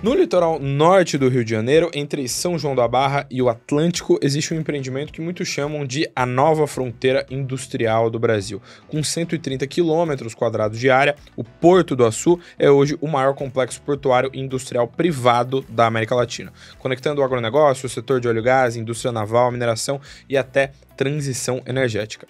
No litoral norte do Rio de Janeiro, entre São João da Barra e o Atlântico, existe um empreendimento que muitos chamam de a nova fronteira industrial do Brasil. Com 130 quilômetros quadrados de área, o Porto do Açu é hoje o maior complexo portuário e industrial privado da América Latina, conectando o agronegócio, o setor de óleo e gás, indústria naval, mineração e até transição energética.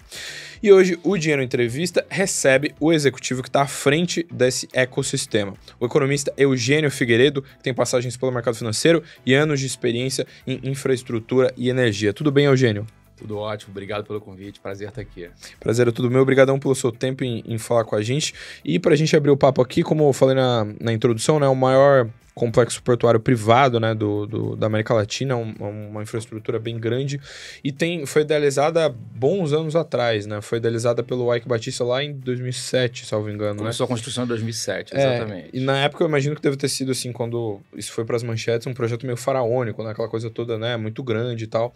E hoje o Dinheiro Entrevista recebe o executivo que está à frente desse ecossistema, o economista Eugênio Figueiredo, que tem passagens pelo mercado financeiro e anos de experiência em infraestrutura e energia. Tudo bem, Eugênio? Tudo ótimo, obrigado pelo convite, prazer estar aqui. Prazer é tudo meu, obrigadão pelo seu tempo em falar com a gente. E para a gente abrir o papo aqui, como eu falei na introdução, né, o maior complexo portuário privado, né, da América Latina, uma infraestrutura bem grande, e foi idealizada há bons anos atrás, né? Foi idealizada pelo Eike Batista lá em 2007, salvo engano. Começou a construção em 2007, exatamente. E na época eu imagino que deve ter sido assim, quando isso foi para as manchetes, um projeto meio faraônico, né? Aquela coisa toda, né, muito grande e tal.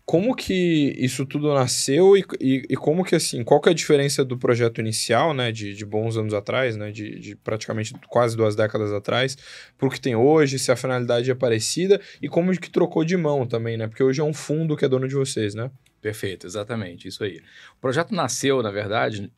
Como que isso tudo nasceu e como que, assim, qual que é a diferença do projeto inicial, né, de bons anos atrás, né, de praticamente quase 2 décadas atrás, para o que tem hoje, se a finalidade é parecida e como que trocou de mão também, né, porque hoje é um fundo que é dono de vocês, né? Perfeito, exatamente, isso aí. O projeto nasceu, na verdade,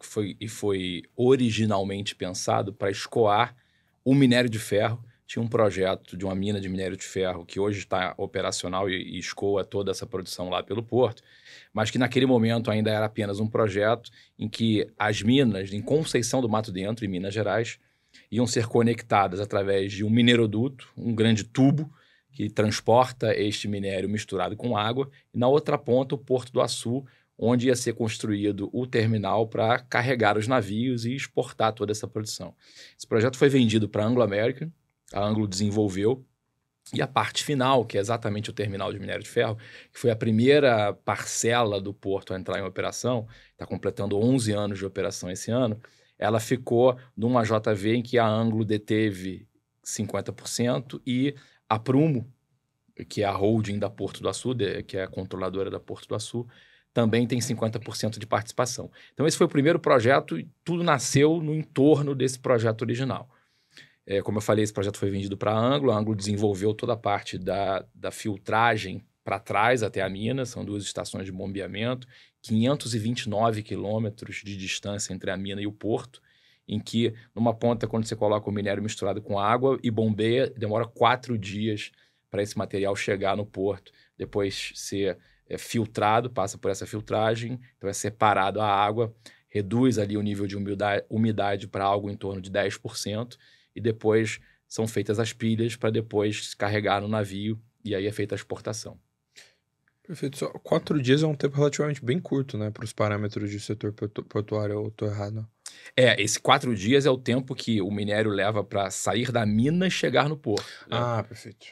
foi originalmente pensado para escoar o minério de ferro. Tinha um projeto de uma mina de minério de ferro que hoje está operacional e escoa toda essa produção lá pelo porto, mas que naquele momento ainda era apenas um projeto em que as minas em Conceição do Mato Dentro, em Minas Gerais, iam ser conectadas através de um mineroduto, um grande tubo que transporta este minério misturado com água, e na outra ponta o Porto do Açu, onde ia ser construído o terminal para carregar os navios e exportar toda essa produção. Esse projeto foi vendido para a Anglo American. A Anglo desenvolveu, e a parte final, que é exatamente o terminal de minério de ferro, que foi a primeira parcela do porto a entrar em operação, está completando 11 anos de operação esse ano, ela ficou numa JV em que a Anglo deteve 50% e a Prumo, que é a holding da Porto do Açu, que é a controladora da Porto do Açu, também tem 50% de participação. Então esse foi o primeiro projeto e tudo nasceu no entorno desse projeto original. Como eu falei, esse projeto foi vendido para a Anglo desenvolveu toda a parte da filtragem para trás até a mina, são 2 estações de bombeamento, 529 quilômetros de distância entre a mina e o porto, em que numa ponta, quando você coloca o minério misturado com água e bombeia, demora 4 dias para esse material chegar no porto, depois ser filtrado, passa por essa filtragem, então é separado a água, reduz ali o nível de umidade para algo em torno de 10%, e depois são feitas as pilhas para depois carregar no navio e aí é feita a exportação. Perfeito. Só 4 dias é um tempo relativamente bem curto, né, para os parâmetros de setor portuário, ou estou errado? Esse 4 dias é o tempo que o minério leva para sair da mina e chegar no porto. Ah, perfeito.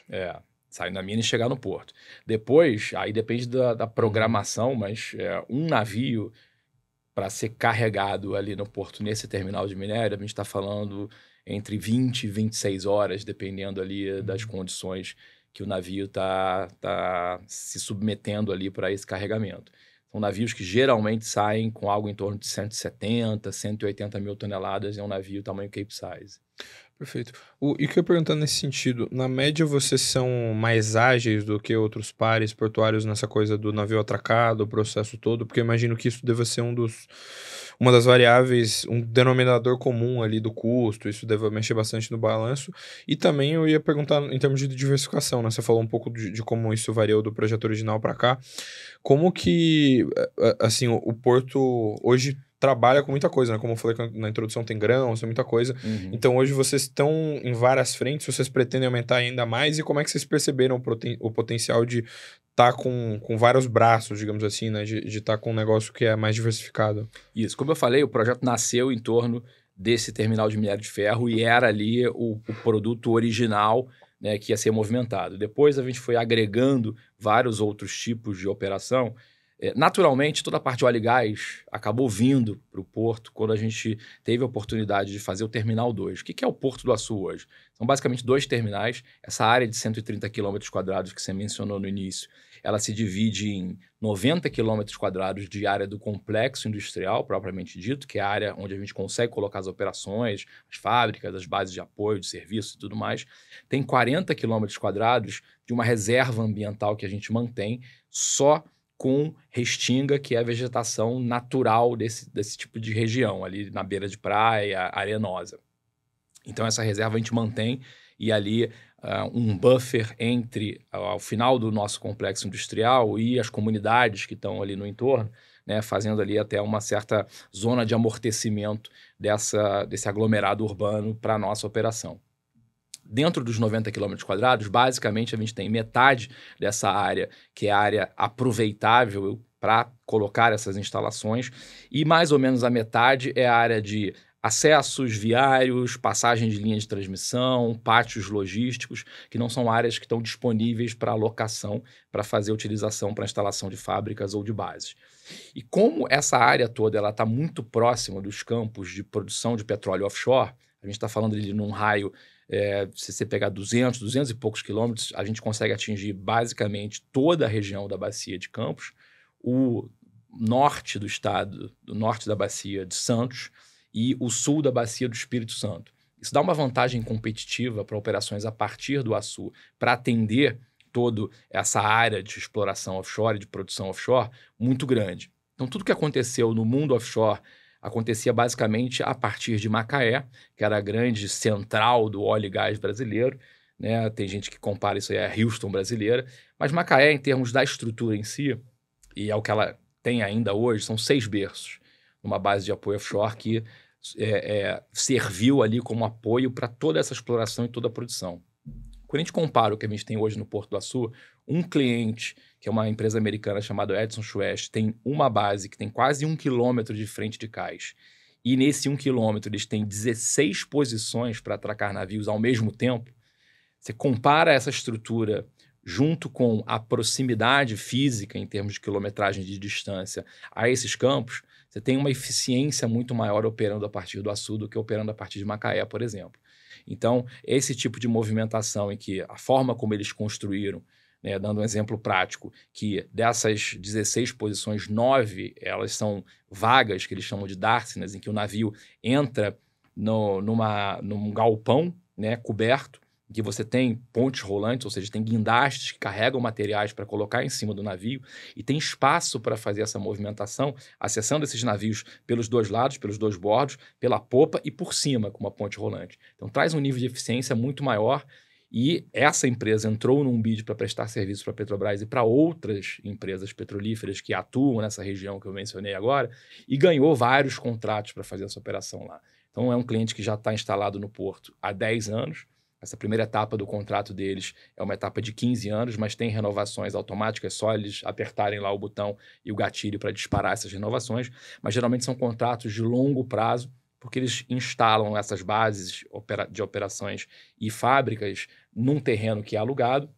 Sair da mina e chegar no porto. Depois, aí depende da programação, mas um navio para ser carregado ali no porto, nesse terminal de minério, a gente está falando entre 20 e 26 horas, dependendo ali das condições que o navio tá se submetendo ali para esse carregamento. São navios que geralmente saem com algo em torno de 170, 180 mil toneladas, é um navio tamanho Capesize. Perfeito. E o que eu ia perguntar nesse sentido, na média vocês são mais ágeis do que outros pares portuários nessa coisa do navio atracado, o processo todo? Porque eu imagino que isso deva ser uma das variáveis, um denominador comum ali do custo, isso deve mexer bastante no balanço. E também eu ia perguntar em termos de diversificação, né? Você falou um pouco de como isso variou do projeto original para cá. Como que, assim, o Porto hoje trabalha com muita coisa, né? Como eu falei na introdução, tem grãos, tem muita coisa. Uhum. Então, hoje vocês estão em várias frentes, vocês pretendem aumentar ainda mais, e como é que vocês perceberam o potencial de estar com vários braços, digamos assim, né? De estar com um negócio que é mais diversificado? Isso. Como eu falei, o projeto nasceu em torno desse terminal de minério de ferro e era ali o produto original, né, que ia ser movimentado. Depois a gente foi agregando vários outros tipos de operação. Naturalmente, toda a parte de óleo e gás acabou vindo para o porto quando a gente teve a oportunidade de fazer o Terminal 2. O que é o Porto do Açu hoje? São basicamente 2 terminais. Essa área de 130 km² que você mencionou no início, ela se divide em 90 km² de área do complexo industrial, propriamente dito, que é a área onde a gente consegue colocar as operações, as fábricas, as bases de apoio, de serviço e tudo mais. Tem 40 km² de uma reserva ambiental que a gente mantém só com restinga, que é a vegetação natural desse tipo de região, ali na beira de praia, arenosa. Então, essa reserva a gente mantém e ali um buffer entre ao final do nosso complexo industrial e as comunidades que estão ali no entorno, né, fazendo ali até uma certa zona de amortecimento desse aglomerado urbano para a nossa operação. Dentro dos 90 km², basicamente a gente tem metade dessa área, que é a área aproveitável para colocar essas instalações, e mais ou menos a metade é a área de acessos viários, passagem de linha de transmissão, pátios logísticos, que não são áreas que estão disponíveis para alocação, para fazer utilização para instalação de fábricas ou de bases. E como essa área toda está muito próxima dos campos de produção de petróleo offshore, a gente está falando de num raio, se você pegar 200 e poucos quilômetros, a gente consegue atingir basicamente toda a região da bacia de Campos, o norte do estado, do norte da bacia de Santos e o sul da bacia do Espírito Santo. Isso dá uma vantagem competitiva para operações a partir do Açu, para atender toda essa área de exploração offshore, de produção offshore, muito grande. Então, tudo que aconteceu no mundo offshore acontecia basicamente a partir de Macaé, que era a grande central do óleo e gás brasileiro, né? Tem gente que compara isso aí a Houston brasileira, mas Macaé, em termos da estrutura em si, e é o que ela tem ainda hoje, são 6 berços, uma base de apoio offshore que serviu ali como apoio para toda essa exploração e toda a produção. Quando a gente compara o que a gente tem hoje no Porto do Açu, um cliente, que é uma empresa americana chamada Edson Schwest, tem uma base que tem quase 1 quilômetro de frente de cais. E nesse 1 quilômetro eles têm 16 posições para atracar navios ao mesmo tempo. Você compara essa estrutura junto com a proximidade física em termos de quilometragem de distância a esses campos, você tem uma eficiência muito maior operando a partir do Açu do que operando a partir de Macaé, por exemplo. Então, esse tipo de movimentação em que a forma como eles construíram, né, dando um exemplo prático, que dessas 16 posições, 9 elas são vagas, que eles chamam de dársenas, em que o navio entra num galpão, né, coberto, que você tem pontes rolantes, ou seja, tem guindastes que carregam materiais para colocar em cima do navio e tem espaço para fazer essa movimentação, acessando esses navios pelos 2 lados, pelos 2 bordos, pela popa e por cima, com uma ponte rolante. Então, traz um nível de eficiência muito maior e essa empresa entrou num bid para prestar serviço para a Petrobras e para outras empresas petrolíferas que atuam nessa região que eu mencionei agora e ganhou vários contratos para fazer essa operação lá. Então, é um cliente que já está instalado no porto há 10 anos. Essa primeira etapa do contrato deles é uma etapa de 15 anos, mas tem renovações automáticas, só eles apertarem lá o botão e o gatilho para disparar essas renovações, mas geralmente são contratos de longo prazo, porque eles instalam essas bases de operações e fábricas num terreno que é alugado,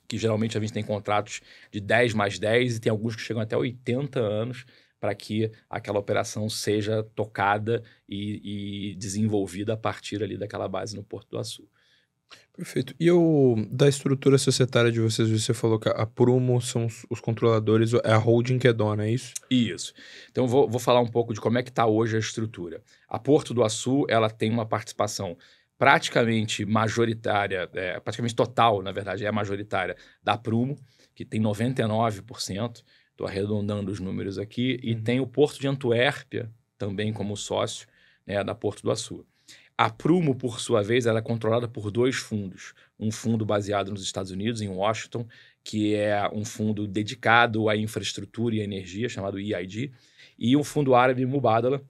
que geralmente a gente tem contratos de 10 mais 10 e tem alguns que chegam até 80 anos para que aquela operação seja tocada e desenvolvida a partir ali daquela base no Porto do Açu. Perfeito. E da estrutura societária de vocês, você falou que a Prumo são os controladores, é a holding que é dona, é isso? Isso. Então, vou falar um pouco de como é que está hoje a estrutura. A Porto do Açu, ela tem uma participação praticamente majoritária, praticamente total, na verdade, é majoritária, da Prumo, que tem 99%, estou arredondando os números aqui, e tem o Porto de Antuérpia também como sócio, né, da Porto do Açu. A Prumo, por sua vez, ela é controlada por 2 fundos. Um fundo baseado nos Estados Unidos, em Washington, que é um fundo dedicado à infraestrutura e à energia, chamado EIG, e um fundo árabe, Mubadala,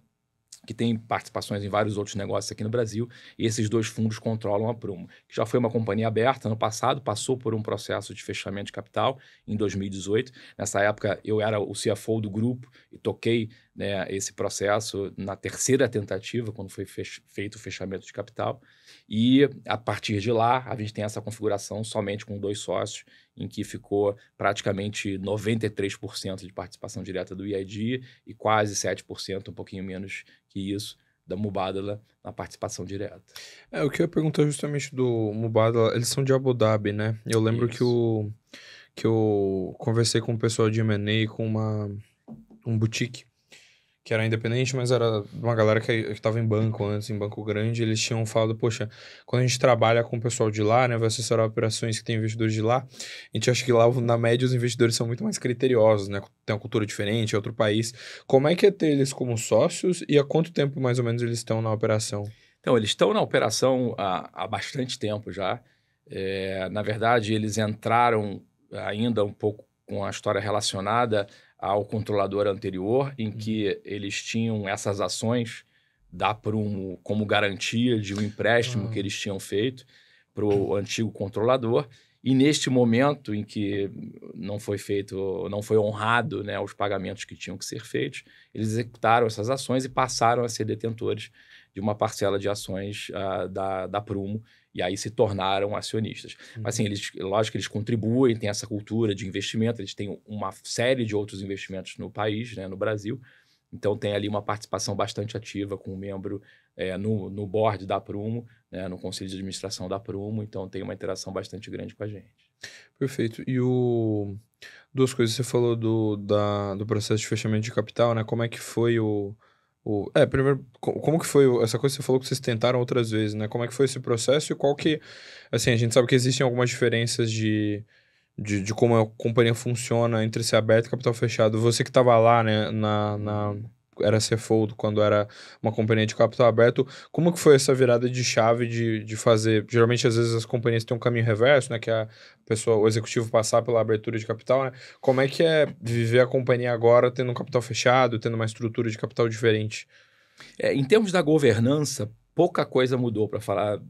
que tem participações em vários outros negócios aqui no Brasil, e esses 2 fundos controlam a Prumo, que já foi uma companhia aberta no passado, passou por um processo de fechamento de capital em 2018. Nessa época, eu era o CFO do grupo e toquei né, esse processo na terceira tentativa, quando foi feito o fechamento de capital. E, a partir de lá, a gente tem essa configuração somente com 2 sócios, em que ficou praticamente 93% de participação direta do IID e quase 7%, um pouquinho menos que isso, da Mubadala na participação direta. O que eu ia perguntar justamente do Mubadala, eles são de Abu Dhabi, né? Eu lembro que eu conversei com o pessoal de M&A com um boutique que era independente, mas era uma galera que estava em banco antes, em banco grande. Eles tinham falado, poxa, quando a gente trabalha com o pessoal de lá, né, vai assessorar operações que tem investidores de lá, a gente acha que lá, na média, os investidores são muito mais criteriosos, né? Tem uma cultura diferente, é outro país. Como é que é ter eles como sócios e há quanto tempo, mais ou menos, eles estão na operação? Então, eles estão na operação há bastante tempo já. Na verdade, eles entraram ainda um pouco com a história relacionada ao controlador anterior, em que eles tinham essas ações da Prumo como garantia de um empréstimo que eles tinham feito para o antigo controlador. E neste momento em que não foi honrado, né, os pagamentos que tinham que ser feitos, eles executaram essas ações e passaram a ser detentores de uma parcela de ações da Prumo, e aí se tornaram acionistas. Mas, assim, lógico que eles contribuem, têm essa cultura de investimento, eles têm uma série de outros investimentos no país, né, no Brasil. Então, tem ali uma participação bastante ativa com um membro no board da Prumo, né, no conselho de administração da Prumo. Então, tem uma interação bastante grande com a gente. Perfeito. E duas coisas, você falou do processo de fechamento de capital, né? Como é que foi primeiro, como que foi essa coisa que você falou que vocês tentaram outras vezes, né? Como é que foi esse processo e qual que... Assim, a gente sabe que existem algumas diferenças de como a companhia funciona entre ser aberto e capital fechado. Você que estava lá, né, era CFO quando era uma companhia de capital aberto, como que foi essa virada de chave de fazer... Geralmente, às vezes, as companhias têm um caminho reverso, né, que é o executivo passar pela abertura de capital, né? Como é que é viver a companhia agora tendo um capital fechado, tendo uma estrutura de capital diferente? Em termos da governança, pouca coisa mudou, para falar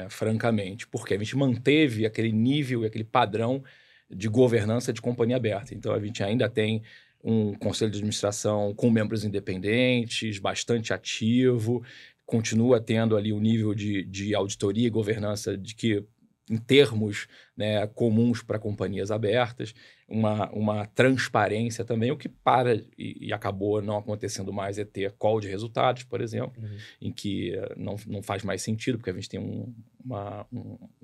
francamente, porque a gente manteve aquele nível e aquele padrão de governança de companhia aberta. Então, a gente ainda tem um conselho de administração com membros independentes, bastante ativo, continua tendo ali o nível de auditoria e governança de que, em termos, né, comuns para companhias abertas, uma transparência também. O que e acabou não acontecendo mais é ter call de resultados, por exemplo, em que não faz mais sentido, porque a gente tem um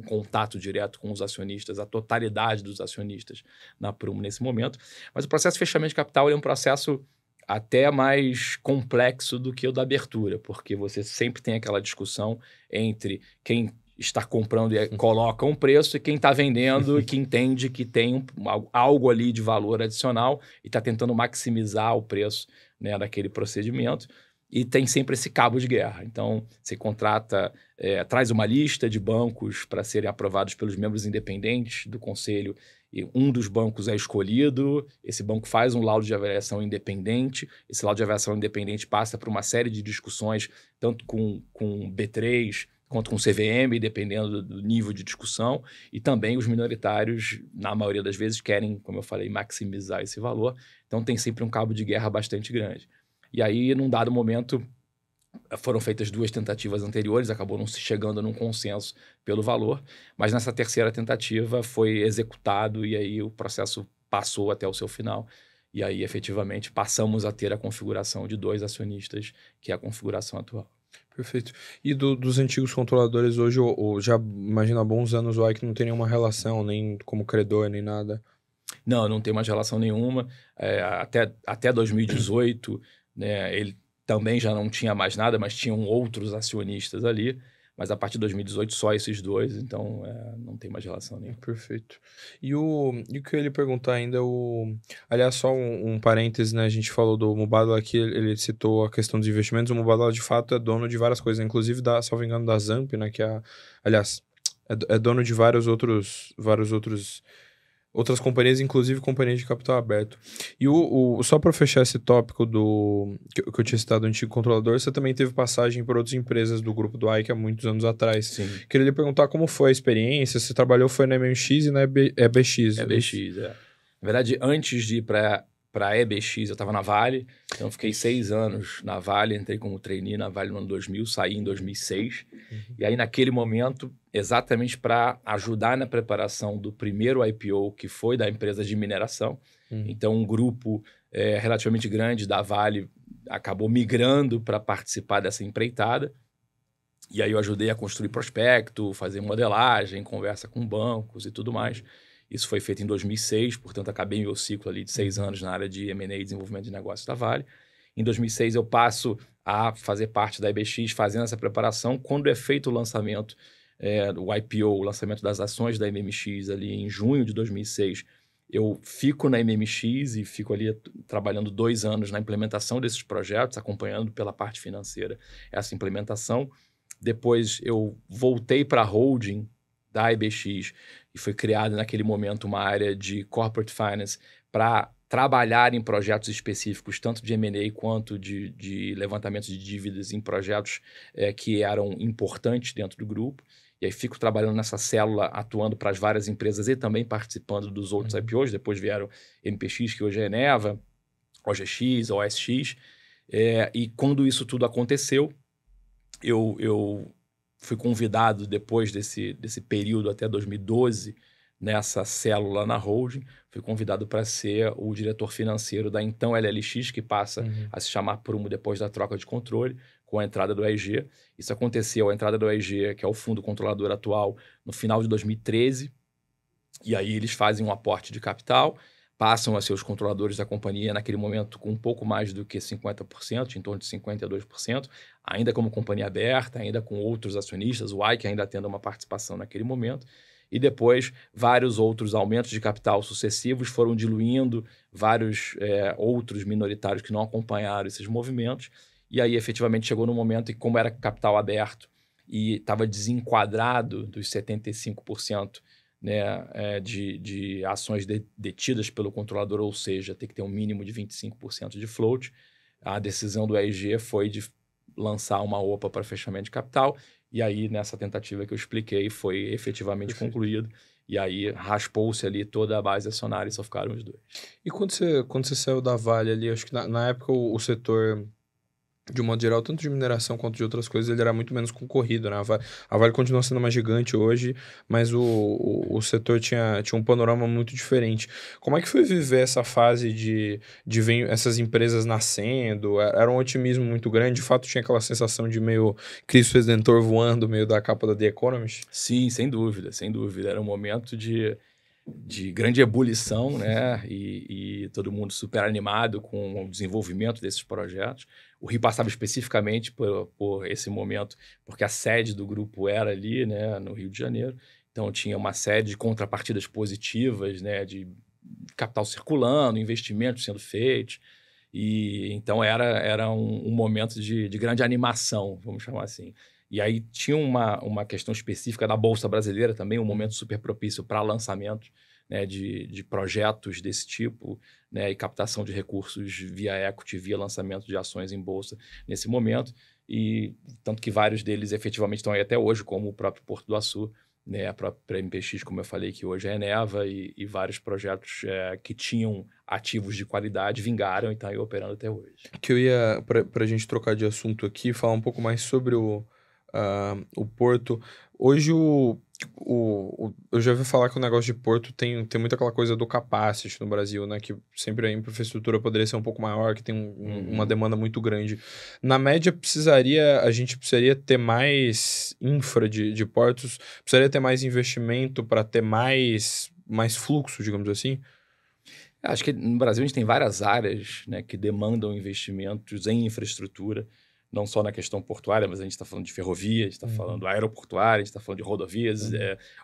contato direto com os acionistas, a totalidade dos acionistas na Prumo nesse momento. Mas o processo de fechamento de capital é um processo até mais complexo do que o da abertura, porque você sempre tem aquela discussão entre quem está comprando e coloca um preço e quem está vendendo que entende que tem algo ali de valor adicional e está tentando maximizar o preço, né, daquele procedimento. E tem sempre esse cabo de guerra. Então, você traz uma lista de bancos para serem aprovados pelos membros independentes do conselho, e um dos bancos é escolhido, esse banco faz um laudo de avaliação independente, esse laudo de avaliação independente passa por uma série de discussões, tanto com B3 quanto com CVM, dependendo do nível de discussão, e também os minoritários, na maioria das vezes, querem, como eu falei, maximizar esse valor. Então, tem sempre um cabo de guerra bastante grande. E aí, num dado momento, foram feitas 2 tentativas anteriores, acabou não se chegando num consenso pelo valor, mas nessa terceira tentativa foi executado e aí o processo passou até o seu final. E aí, efetivamente, passamos a ter a configuração de 2 acionistas, que é a configuração atual. Perfeito. E dos antigos controladores hoje, já imagino há bons anos o Ike não tem nenhuma relação, nem como credor, nem nada? Não tem mais relação nenhuma. Até 2018, né, ele também já não tinha mais nada, mas tinham outros acionistas ali. Mas a partir de 2018, só esses 2, então não tem mais relação nenhuma. Perfeito. E o que eu ia lhe perguntar ainda, aliás, só um parêntese, né? A gente falou do Mubadala aqui, ele citou a questão dos investimentos. O Mubadala, de fato, é dono de várias coisas, inclusive, salvo engano, da Zamp, né? Que aliás, é dono de vários outros outras companhias, inclusive companhias de capital aberto. E só para fechar esse tópico que eu tinha citado, o antigo controlador, você também teve passagem por outras empresas do grupo do Ike há muitos anos atrás. Sim. Queria lhe perguntar como foi a experiência, você trabalhou foi na MMX e na EBX. EBX, Na verdade, antes de ir para para a EBX, eu estava na Vale, então eu fiquei 6 anos na Vale, entrei como trainee na Vale no ano 2000, saí em 2006. E aí, naquele momento, exatamente para ajudar na preparação do primeiro IPO, que foi da empresa de mineração. Então, um grupo relativamente grande da Vale acabou migrando para participar dessa empreitada. E aí eu ajudei a construir prospecto, fazer modelagem, conversa com bancos e tudo mais. Isso foi feito em 2006, portanto, acabei meu ciclo ali de 6 anos na área de M&A e desenvolvimento de negócios da Vale. Em 2006, eu passo a fazer parte da IBX, fazendo essa preparação. Quando é feito o lançamento, o IPO, o lançamento das ações da MMX ali em junho de 2006, eu fico na MMX e fico ali trabalhando 2 anos na implementação desses projetos, acompanhando pela parte financeira essa implementação. Depois eu voltei para a holding da IBX e foi criada naquele momento uma área de corporate finance para trabalhar em projetos específicos, tanto de M&A quanto de levantamento de dívidas em projetos que eram importantes dentro do grupo. E aí fico trabalhando nessa célula, atuando para as várias empresas e também participando dos outros IPOs. Depois vieram MPX, que hoje é Eneva, OGX, OSX. E quando isso tudo aconteceu, eu fui convidado depois desse período até 2012, nessa célula na holding, fui convidado para ser o diretor financeiro da então LLX, que passa a se chamar Prumo depois da troca de controle, com a entrada do EIG. Isso aconteceu, a entrada do EIG, que é o fundo controlador atual, no final de 2013, e aí eles fazem um aporte de capital, passam a ser os controladores da companhia naquele momento com um pouco mais do que 50%, em torno de 52%, ainda como companhia aberta, ainda com outros acionistas, o Ike ainda tendo uma participação naquele momento. E depois, vários outros aumentos de capital sucessivos foram diluindo vários outros minoritários que não acompanharam esses movimentos. E aí, efetivamente, chegou no momento em que, como era capital aberto e estava desenquadrado dos 75%, né, de ações detidas pelo controlador, ou seja, tem que ter um mínimo de 25% de float, a decisão do EIG foi de lançar uma OPA para fechamento de capital. E aí, nessa tentativa que eu expliquei, foi efetivamente concluído. E aí, raspou-se ali toda a base acionária e só ficaram os 2. E quando você saiu da Vale ali, acho que na época o setor, de um modo geral, tanto de mineração quanto de outras coisas, ele era muito menos concorrido, né? A Vale continua sendo uma gigante hoje, mas o setor tinha um panorama muito diferente. Como é que foi viver essa fase de ver essas empresas nascendo? Era um otimismo muito grande, de fato tinha aquela sensação de meio Cristo Redentor voando, meio da capa da The Economist? Sim, sem dúvida, sem dúvida. Era um momento de grande ebulição, né? E todo mundo super animado com o desenvolvimento desses projetos. O Rio passava especificamente por esse momento, porque a sede do grupo era ali, né, no Rio de Janeiro. Então, tinha uma série de contrapartidas positivas, né, de capital circulando, investimentos sendo feitos. E então, era um momento de grande animação, vamos chamar assim. E aí tinha uma questão específica da Bolsa Brasileira também, um momento super propício para lançamento, né, de projetos desse tipo, né, e captação de recursos via equity, via lançamento de ações em Bolsa nesse momento. E tanto que vários deles efetivamente estão aí até hoje, como o próprio Porto do Açu, né, a própria MPX, como eu falei, que hoje é Eneva, e vários projetos que tinham ativos de qualidade vingaram e estão aí operando até hoje. Que eu ia, para a gente trocar de assunto aqui, falar um pouco mais sobre o Porto. Hoje eu já ouvi falar que o negócio de Porto tem muito aquela coisa do capacity no Brasil, né? Que sempre a infraestrutura poderia ser um pouco maior, que tem uma demanda muito grande. Na média, a gente precisaria ter mais infra de portos, precisaria ter mais investimento para ter mais fluxo, digamos assim? Acho que no Brasil a gente tem várias áreas, né, que demandam investimentos em infraestrutura, não só na questão portuária, mas a gente está falando de ferrovia, a gente está falando aeroportuária, a gente está falando de rodovias,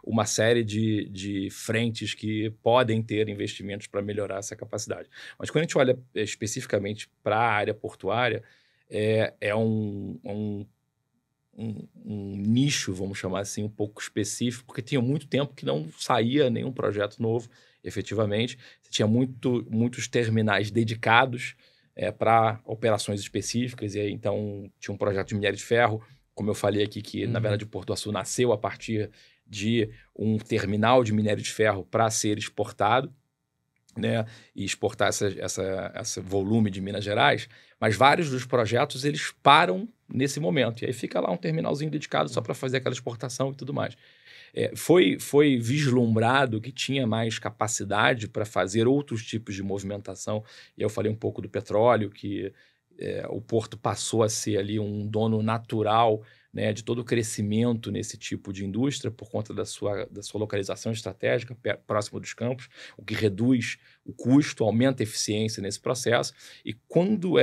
uma série de frentes que podem ter investimentos para melhorar essa capacidade. Mas quando a gente olha especificamente para a área portuária, é um nicho, vamos chamar assim, um pouco específico, porque tinha muito tempo que não saía nenhum projeto novo, efetivamente. Você tinha muitos terminais dedicados para operações específicas, e aí, então tinha um projeto de minério de ferro, como eu falei aqui, que na verdade o Porto do Açu nasceu a partir de um terminal de minério de ferro para ser exportado. né, e exportar esse volume de Minas Gerais, mas vários dos projetos eles param nesse momento, e aí fica lá um terminalzinho dedicado só para fazer aquela exportação e tudo mais. Foi vislumbrado que tinha mais capacidade para fazer outros tipos de movimentação, e eu falei um pouco do petróleo, que o porto passou a ser ali um dono natural, né, de todo o crescimento nesse tipo de indústria por conta da sua localização estratégica, próximo dos campos, o que reduz o custo, aumenta a eficiência nesse processo. E quando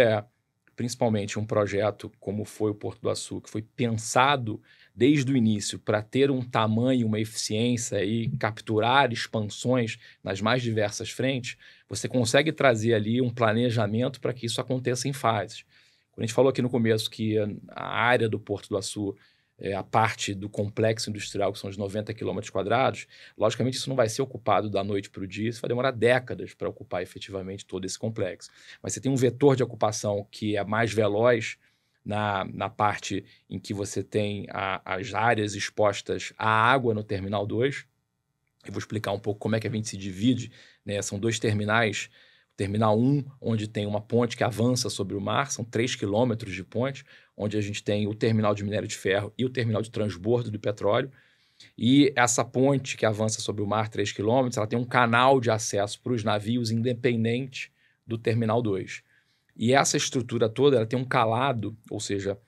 principalmente um projeto como foi o Porto do Açu, que foi pensado desde o início para ter um tamanho, uma eficiência e capturar expansões nas mais diversas frentes, você consegue trazer ali um planejamento para que isso aconteça em fases. Quando a gente falou aqui no começo que a área do Porto do Açu, a parte do complexo industrial, que são os 90 km², logicamente isso não vai ser ocupado da noite para o dia, isso vai demorar décadas para ocupar efetivamente todo esse complexo. Mas você tem um vetor de ocupação que é mais veloz na parte em que você tem as áreas expostas à água no Terminal 2. Eu vou explicar um pouco como é que a gente se divide, né? São 2 terminais. Terminal 1, onde tem uma ponte que avança sobre o mar, são 3 quilômetros de ponte, onde a gente tem o terminal de minério de ferro e o terminal de transbordo do petróleo. E essa ponte que avança sobre o mar, 3 quilômetros, ela tem um canal de acesso para os navios independente do Terminal 2. E essa estrutura toda ela tem um calado, ou seja,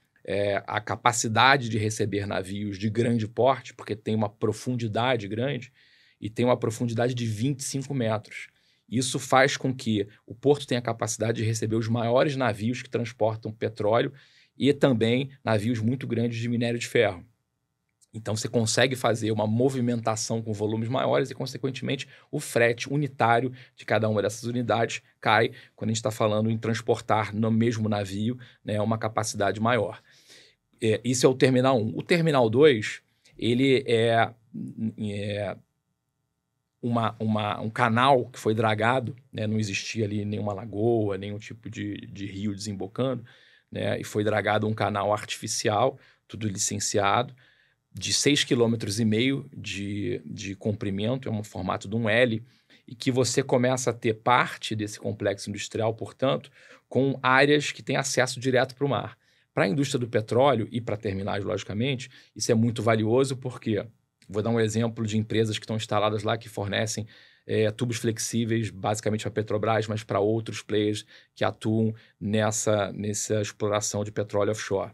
a capacidade de receber navios de grande porte, porque tem uma profundidade grande, e tem uma profundidade de 25 metros. Isso faz com que o porto tenha a capacidade de receber os maiores navios que transportam petróleo e também navios muito grandes de minério de ferro. Então, você consegue fazer uma movimentação com volumes maiores e, consequentemente, o frete unitário de cada uma dessas unidades cai quando a gente está falando em transportar no mesmo navio, né, uma capacidade maior. Isso é o Terminal 1. O Terminal 2, ele é um canal que foi dragado, né, não existia ali nenhuma lagoa, nenhum tipo de rio desembocando, né, e foi dragado um canal artificial, tudo licenciado, de 6,5 km de comprimento, é um formato de um L, e que você começa a ter parte desse complexo industrial, portanto, com áreas que têm acesso direto para o mar. Para a indústria do petróleo e para terminais, logicamente, isso é muito valioso porque, vou dar um exemplo de empresas que estão instaladas lá que fornecem tubos flexíveis, basicamente para a Petrobras, mas para outros players que atuam nessa exploração de petróleo offshore.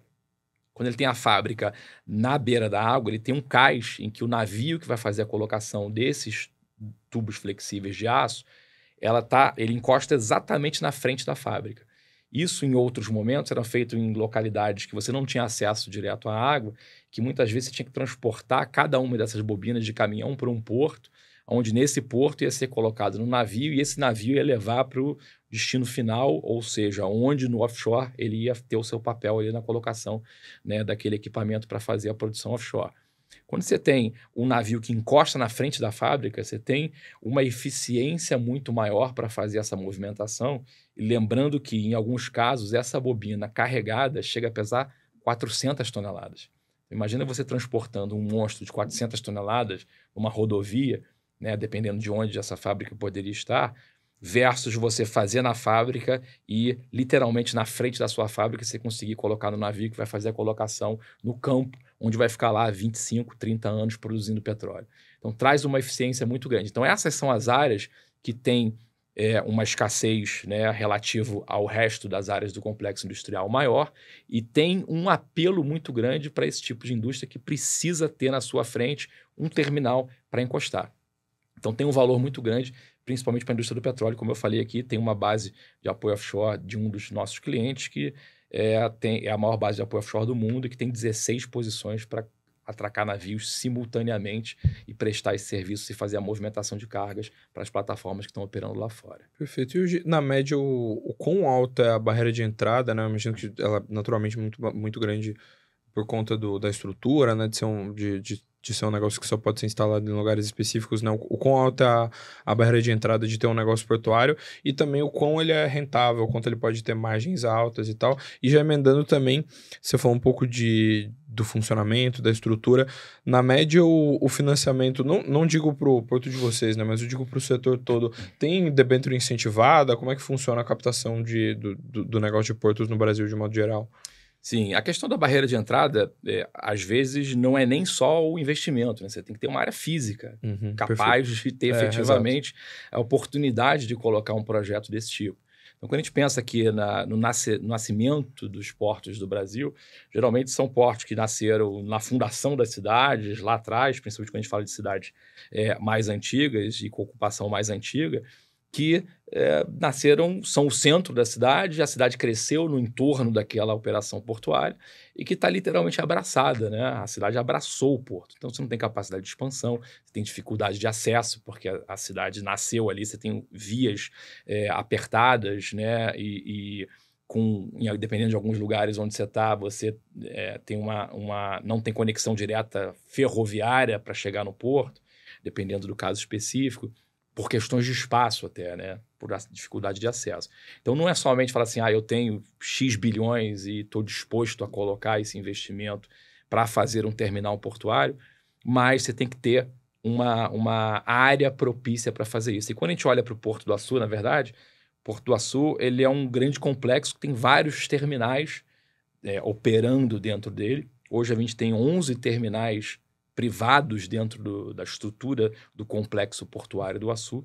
Quando ele tem a fábrica na beira da água, ele tem um cais em que o navio que vai fazer a colocação desses tubos flexíveis de aço, ele encosta exatamente na frente da fábrica. Isso, em outros momentos, era feito em localidades que você não tinha acesso direto à água, que muitas vezes você tinha que transportar cada uma dessas bobinas de caminhão para um porto, onde nesse porto ia ser colocado no navio e esse navio ia levar para o destino final, ou seja, onde no offshore ele ia ter o seu papel ali na colocação, né, daquele equipamento para fazer a produção offshore. Quando você tem um navio que encosta na frente da fábrica, você tem uma eficiência muito maior para fazer essa movimentação, e lembrando que, em alguns casos, essa bobina carregada chega a pesar 400 toneladas. Imagina você transportando um monstro de 400 toneladas numa rodovia, né, dependendo de onde essa fábrica poderia estar, versus você fazer na fábrica e, literalmente, na frente da sua fábrica, você conseguir colocar no navio que vai fazer a colocação no campo, onde vai ficar lá 25, 30 anos produzindo petróleo. Então, traz uma eficiência muito grande. Então, essas são as áreas que têm uma escassez, né, relativo ao resto das áreas do complexo industrial maior e tem um apelo muito grande para esse tipo de indústria que precisa ter na sua frente um terminal para encostar. Então, tem um valor muito grande, principalmente para a indústria do petróleo. Como eu falei aqui, tem uma base de apoio offshore de um dos nossos clientes, que é a maior base de apoio offshore do mundo e que tem 16 posições para atracar navios simultaneamente e prestar esse serviço e fazer a movimentação de cargas para as plataformas que estão operando lá fora. Perfeito. E, na média, o quão alta é a barreira de entrada, né? Eu imagino que ela naturalmente muito grande por conta da estrutura, né? De de ser um negócio que só pode ser instalado em lugares específicos, né? O quão alta é a barreira de entrada de ter um negócio portuário e também o quão ele é rentável, o quanto ele pode ter margens altas e tal. E já emendando também, você falou um pouco do funcionamento, da estrutura. Na média, o financiamento, não digo para o porto de vocês, né? Mas eu digo para o setor todo. Tem debênture incentivada? Como é que funciona a captação do negócio de portos no Brasil de modo geral? Sim, a questão da barreira de entrada, às vezes, não é nem só o investimento, né? Você tem que ter uma área física capaz de ter efetivamente a oportunidade de colocar um projeto desse tipo. Então, quando a gente pensa aqui no nascimento dos portos do Brasil, geralmente são portos que nasceram na fundação das cidades, lá atrás, principalmente quando a gente fala de cidades mais antigas e com ocupação mais antiga, que nasceram, são o centro da cidade, a cidade cresceu no entorno daquela operação portuária e que está literalmente abraçada, né? A cidade abraçou o porto. Então, você não tem capacidade de expansão, você tem dificuldade de acesso, porque a cidade nasceu ali, você tem vias apertadas, né? Dependendo de alguns lugares onde você está, você tem não tem conexão direta ferroviária para chegar no porto, dependendo do caso específico, por questões de espaço até, né? Por dificuldade de acesso. Então, não é somente falar assim, eu tenho X bilhões e estou disposto a colocar esse investimento para fazer um terminal portuário, mas você tem que ter uma área propícia para fazer isso. E quando a gente olha para o Porto do Açu, na verdade, Porto do Açu ele é um grande complexo que tem vários terminais operando dentro dele. Hoje a gente tem 11 terminais privados dentro da estrutura do complexo portuário do Açu.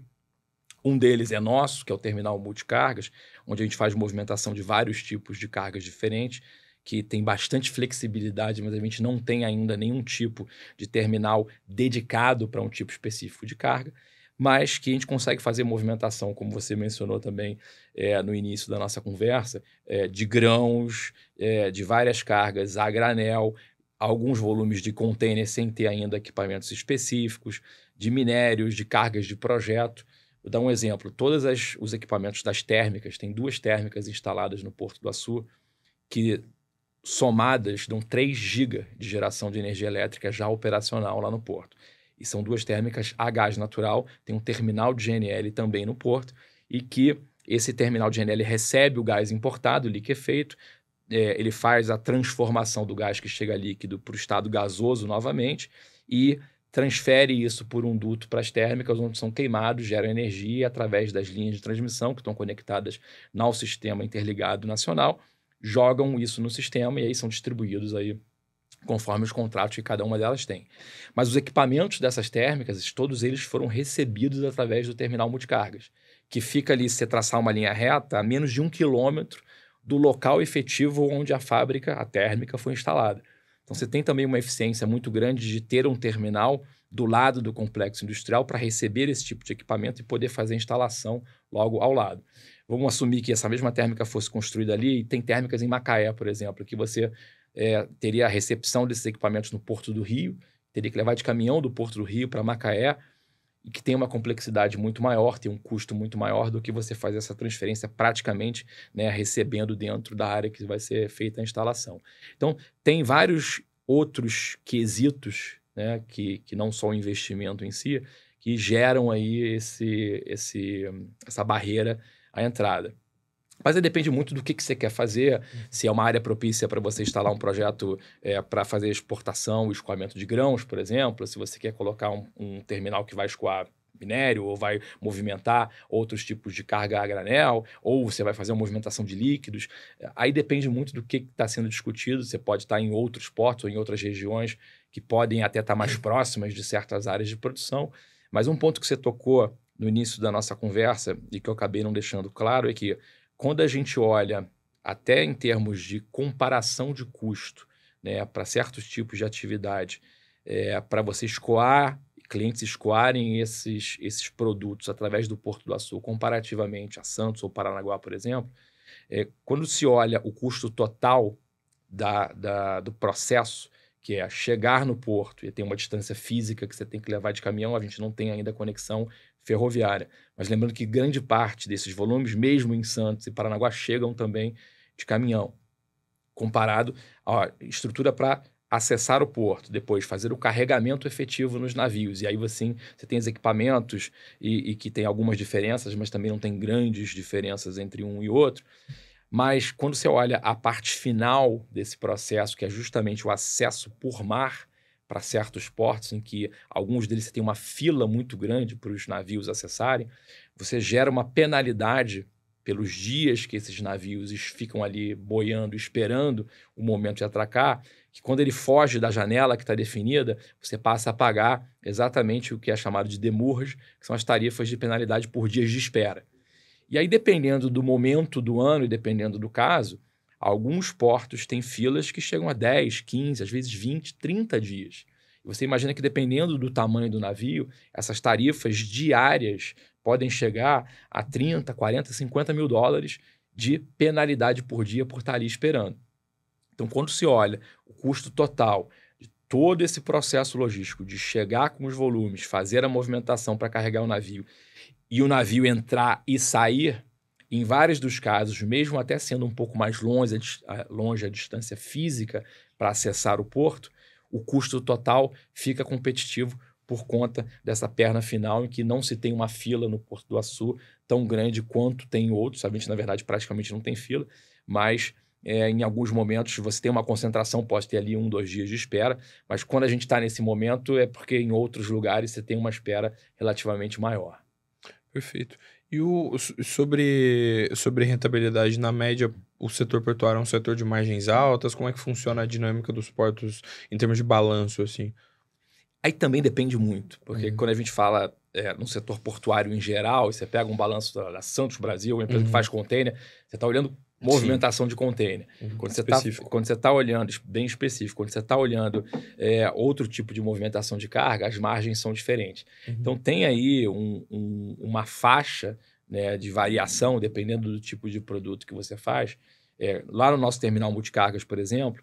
Um deles é nosso, que é o terminal multicargas, onde a gente faz movimentação de vários tipos de cargas diferentes, que tem bastante flexibilidade, mas a gente não tem ainda nenhum tipo de terminal dedicado para um tipo específico de carga, mas que a gente consegue fazer movimentação, como você mencionou também no início da nossa conversa, de grãos, de várias cargas a granel, alguns volumes de container sem ter ainda equipamentos específicos, de minérios, de cargas de projeto. Vou dar um exemplo. Todos os equipamentos das térmicas, tem 2 térmicas instaladas no Porto do Açu, que somadas dão 3 GB de geração de energia elétrica já operacional lá no porto. E são 2 térmicas a gás natural, tem um terminal de GNL também no porto, e que esse terminal de GNL recebe o gás importado, liquefeito, ele faz a transformação do gás que chega líquido para o estado gasoso novamente e transfere isso por um duto para as térmicas, onde são queimados, geram energia através das linhas de transmissão que estão conectadas ao sistema interligado nacional, jogam isso no sistema e aí são distribuídos aí conforme os contratos que cada uma delas tem. Mas os equipamentos dessas térmicas, todos eles foram recebidos através do terminal multicargas, que fica ali, se você traçar uma linha reta, a menos de 1 quilômetro do local efetivo onde a fábrica, a térmica, foi instalada. Então, você tem também uma eficiência muito grande de ter um terminal do lado do complexo industrial para receber esse tipo de equipamento e poder fazer a instalação logo ao lado. Vamos assumir que essa mesma térmica fosse construída ali, e tem térmicas em Macaé, por exemplo, que você teria a recepção desses equipamentos no Porto do Rio, teria que levar de caminhão do Porto do Rio para Macaé, e que tem uma complexidade muito maior, tem um custo muito maior do que você fazer essa transferência praticamente, né, recebendo dentro da área que vai ser feita a instalação. Então, tem vários outros quesitos, né, que não só o investimento em si, que geram aí essa barreira à entrada. Mas aí depende muito do que você quer fazer, se é uma área propícia para você instalar um projeto para fazer exportação e escoamento de grãos, por exemplo, se você quer colocar um terminal que vai escoar minério ou vai movimentar outros tipos de carga a granel, ou você vai fazer uma movimentação de líquidos. Aí depende muito do que está sendo discutido. Você pode estar em outros portos ou em outras regiões que podem até estar mais próximas de certas áreas de produção. Mas um ponto que você tocou no início da nossa conversa e que eu acabei não deixando claro é que quando a gente olha até em termos de comparação de custo, né, para certos tipos de atividade, para você escoar, clientes escoarem esses produtos através do Porto do Açu, comparativamente a Santos ou Paranaguá, por exemplo, quando se olha o custo total do processo, que é chegar no porto e tem uma distância física que você tem que levar de caminhão, a gente não tem ainda conexão ferroviária. Mas lembrando que grande parte desses volumes, mesmo em Santos e Paranaguá, chegam também de caminhão, comparado à estrutura para acessar o porto, depois fazer o carregamento efetivo nos navios. E aí você tem os equipamentos e que tem algumas diferenças, mas também não tem grandes diferenças entre um e outro. Mas quando você olha a parte final desse processo, que é justamente o acesso por mar para certos portos, em que alguns deles você tem uma fila muito grande para os navios acessarem, você gera uma penalidade pelos dias que esses navios ficam ali boiando, esperando o momento de atracar, que quando ele foge da janela que está definida, você passa a pagar exatamente o que é chamado de demurrage, que são as tarifas de penalidade por dias de espera. E aí, dependendo do momento do ano e dependendo do caso, alguns portos têm filas que chegam a 10, 15, às vezes 20, 30 dias. E você imagina que, dependendo do tamanho do navio, essas tarifas diárias podem chegar a 30, 40, 50 mil dólares de penalidade por dia por estar ali esperando. Então, quando se olha o custo total de todo esse processo logístico, de chegar com os volumes, fazer a movimentação para carregar o navio, e o navio entrar e sair, em vários dos casos, mesmo até sendo um pouco mais longe a distância física para acessar o porto, o custo total fica competitivo por conta dessa perna final em que não se tem uma fila no Porto do Açu tão grande quanto tem outros. A gente, na verdade, praticamente não tem fila, mas em alguns momentos você tem uma concentração, pode ter ali 1, 2 dias de espera, mas quando a gente está nesse momento é porque em outros lugares você tem uma espera relativamente maior. Perfeito. E sobre rentabilidade, na média, o setor portuário é um setor de margens altas? Como é que funciona a dinâmica dos portos em termos de balanço, assim? Aí também depende muito, porque quando a gente fala no setor portuário em geral, você pega um balanço da Santos Brasil, uma empresa que faz container, você está olhando movimentação de container. Quando você está olhando, bem específico, quando você está olhando outro tipo de movimentação de carga, as margens são diferentes. Então tem aí uma faixa, né, de variação, dependendo do tipo de produto que você faz. Lá no nosso terminal multicargas, por exemplo,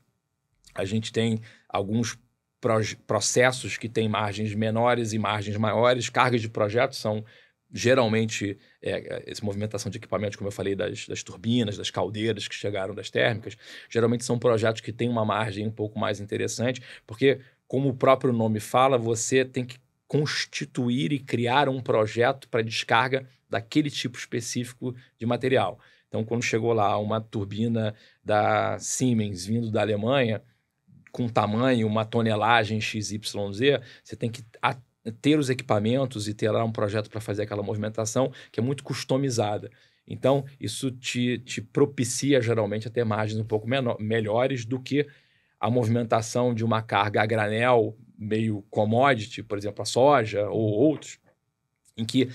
a gente tem alguns processos que têm margens menores e margens maiores. Cargas de projeto são geralmente essa movimentação de equipamentos, como eu falei, das turbinas, das caldeiras que chegaram das térmicas, geralmente são projetos que têm uma margem um pouco mais interessante, porque, como o próprio nome fala, você tem que constituir e criar um projeto para descarga daquele tipo específico de material. Então, quando chegou lá uma turbina da Siemens vindo da Alemanha, com tamanho, uma tonelagem XYZ, você tem que ter os equipamentos e ter lá um projeto para fazer aquela movimentação que é muito customizada. Então, isso te propicia geralmente a ter margens um pouco melhores do que a movimentação de uma carga a granel meio commodity, por exemplo, a soja ou outros, em que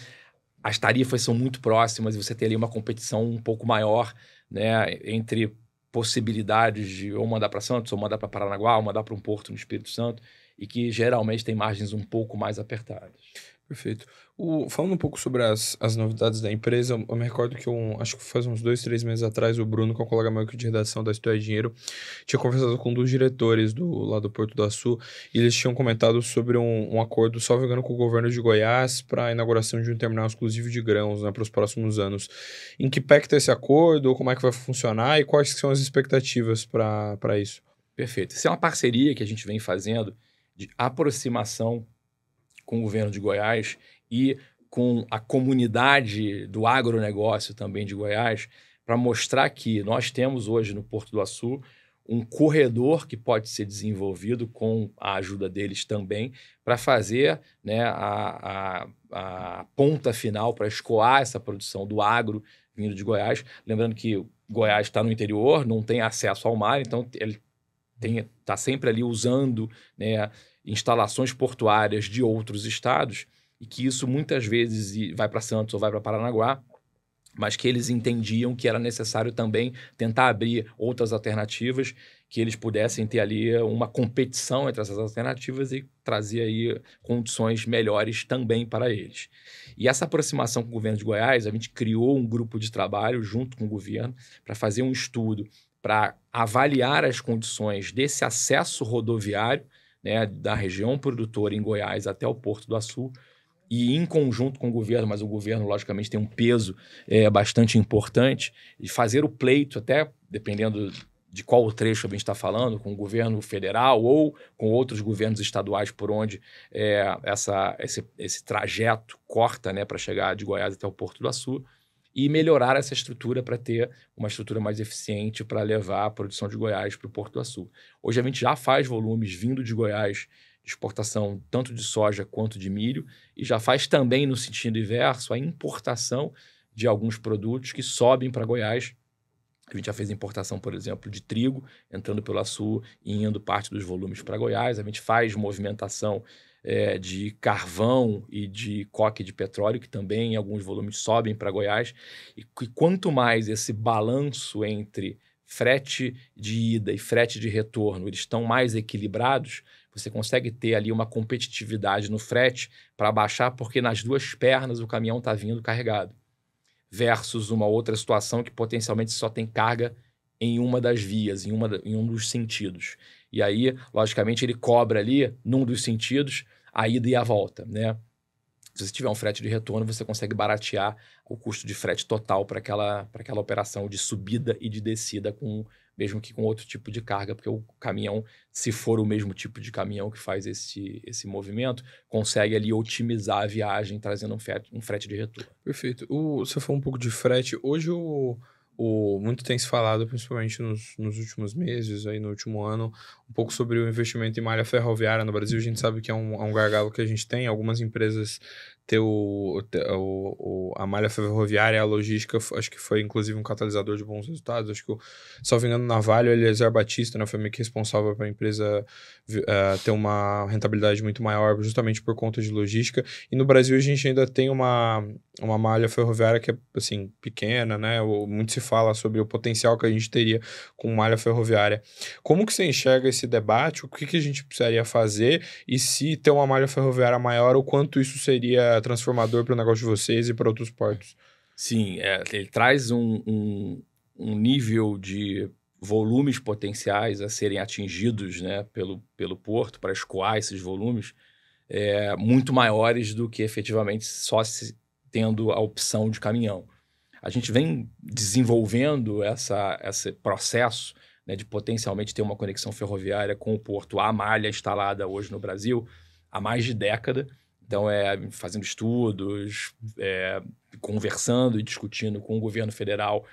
as tarifas são muito próximas e você tem ali uma competição um pouco maior, né, entre possibilidades de ou mandar para Santos, ou mandar para Paranaguá, ou mandar para um porto no Espírito Santo, e que geralmente tem margens um pouco mais apertadas. Perfeito. Falando um pouco sobre as novidades da empresa, eu me recordo que acho que faz uns 2, 3 meses atrás, o Bruno, que é um colega meu aqui de redação da Isto é Dinheiro, tinha conversado com um dos diretores lá do Porto do Açu, e eles tinham comentado sobre um acordo, salvo engano, com o governo de Goiás para a inauguração de um terminal exclusivo de grãos, né, para os próximos anos. Em que pé que está esse acordo, como é que vai funcionar e quais são as expectativas para isso? Perfeito. Isso é uma parceria que a gente vem fazendo de aproximação com o governo de Goiás e com a comunidade do agronegócio também de Goiás, para mostrar que nós temos hoje no Porto do Açu um corredor que pode ser desenvolvido com a ajuda deles também, para fazer, né, a ponta final, para escoar essa produção do agro vindo de Goiás. Lembrando que Goiás está no interior, não tem acesso ao mar, então ele está sempre ali usando, né, instalações portuárias de outros estados, e que isso muitas vezes vai para Santos ou vai para Paranaguá, mas que eles entendiam que era necessário também tentar abrir outras alternativas, que eles pudessem ter ali uma competição entre essas alternativas e trazer aí condições melhores também para eles. E essa aproximação com o governo de Goiás, a gente criou um grupo de trabalho junto com o governo para fazer um estudo para avaliar as condições desse acesso rodoviário, né, da região produtora em Goiás até o Porto do Açu, e em conjunto com o governo, mas o governo, logicamente, tem um peso bastante importante, de fazer o pleito, até dependendo de qual trecho a gente está falando, com o governo federal ou com outros governos estaduais por onde esse trajeto corta, né, para chegar de Goiás até o Porto do Açu, e melhorar essa estrutura para ter uma estrutura mais eficiente para levar a produção de Goiás para o Porto do Açu. Hoje a gente já faz volumes vindo de Goiás de exportação tanto de soja quanto de milho, e já faz também, no sentido inverso, a importação de alguns produtos que sobem para Goiás. A gente já fez importação, por exemplo, de trigo, entrando pelo Açu e indo parte dos volumes para Goiás. A gente faz movimentação de carvão e de coque de petróleo, que também em alguns volumes sobem para Goiás. E quanto mais esse balanço entre frete de ida e frete de retorno, eles estão mais equilibrados, você consegue ter ali uma competitividade no frete para baixar, porque nas duas pernas o caminhão está vindo carregado. Versus uma outra situação que potencialmente só tem carga em uma das vias, em um dos sentidos. E aí, logicamente, ele cobra ali, num dos sentidos, a ida e a volta, né? Se você tiver um frete de retorno, você consegue baratear o custo de frete total para aquela operação de subida e de descida, mesmo que com outro tipo de carga, porque o caminhão, se for o mesmo tipo de caminhão que faz esse movimento, consegue ali otimizar a viagem, trazendo um frete de retorno. Perfeito. Você falou um pouco de frete. Hoje muito tem se falado, principalmente nos últimos meses, aí no último ano, um pouco sobre o investimento em malha ferroviária no Brasil. A gente sabe que é um gargalo que a gente tem. Algumas empresas ter a malha ferroviária, a logística, acho que foi inclusive um catalisador de bons resultados. Acho que, salvo engano, na Vale, o Eliezer Batista, né, foi meio que responsável para a empresa ter uma rentabilidade muito maior, justamente por conta de logística. E no Brasil a gente ainda tem uma malha ferroviária que é, assim, pequena, né? Muito se fala sobre o potencial que a gente teria com malha ferroviária. Como que você enxerga esse debate? O que a gente precisaria fazer? E se ter uma malha ferroviária maior, o quanto isso seria transformador para o negócio de vocês e para outros portos? Sim, ele traz um nível de volumes potenciais a serem atingidos, né, pelo porto, para escoar esses volumes, muito maiores do que efetivamente só tendo a opção de caminhão. A gente vem desenvolvendo esse processo, né, de potencialmente ter uma conexão ferroviária com o porto, a malha instalada hoje no Brasil, há mais de década. Então, fazendo estudos, conversando e discutindo com o governo federal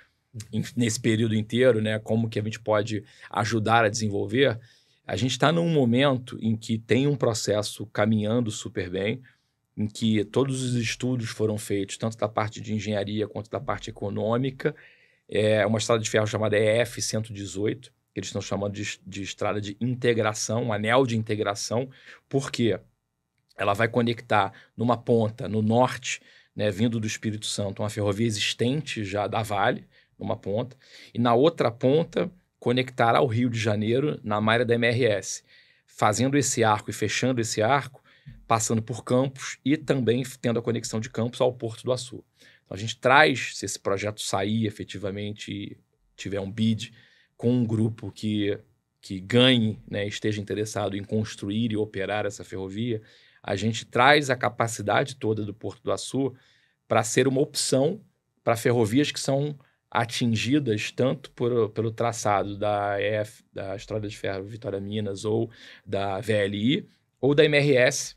nesse período inteiro, né, como que a gente pode ajudar a desenvolver. A gente está num momento em que tem um processo caminhando super bem, em que todos os estudos foram feitos, tanto da parte de engenharia quanto da parte econômica. É uma estrada de ferro chamada EF-118, que eles estão chamando de estrada de integração, um anel de integração. Por quê? Ela vai conectar numa ponta, no norte, né, vindo do Espírito Santo, uma ferrovia existente já da Vale, numa ponta, e na outra ponta, conectar ao Rio de Janeiro, na malha da MRS, fazendo esse arco e fechando esse arco, passando por Campos e também tendo a conexão de Campos ao Porto do Açu. Então, a gente traz, se esse projeto sair efetivamente e tiver um bid com um grupo que ganhe, né, esteja interessado em construir e operar essa ferrovia, a gente traz a capacidade toda do Porto do Açu para ser uma opção para ferrovias que são atingidas tanto pelo traçado da Estrada de Ferro Vitória Minas ou da VLI ou da MRS,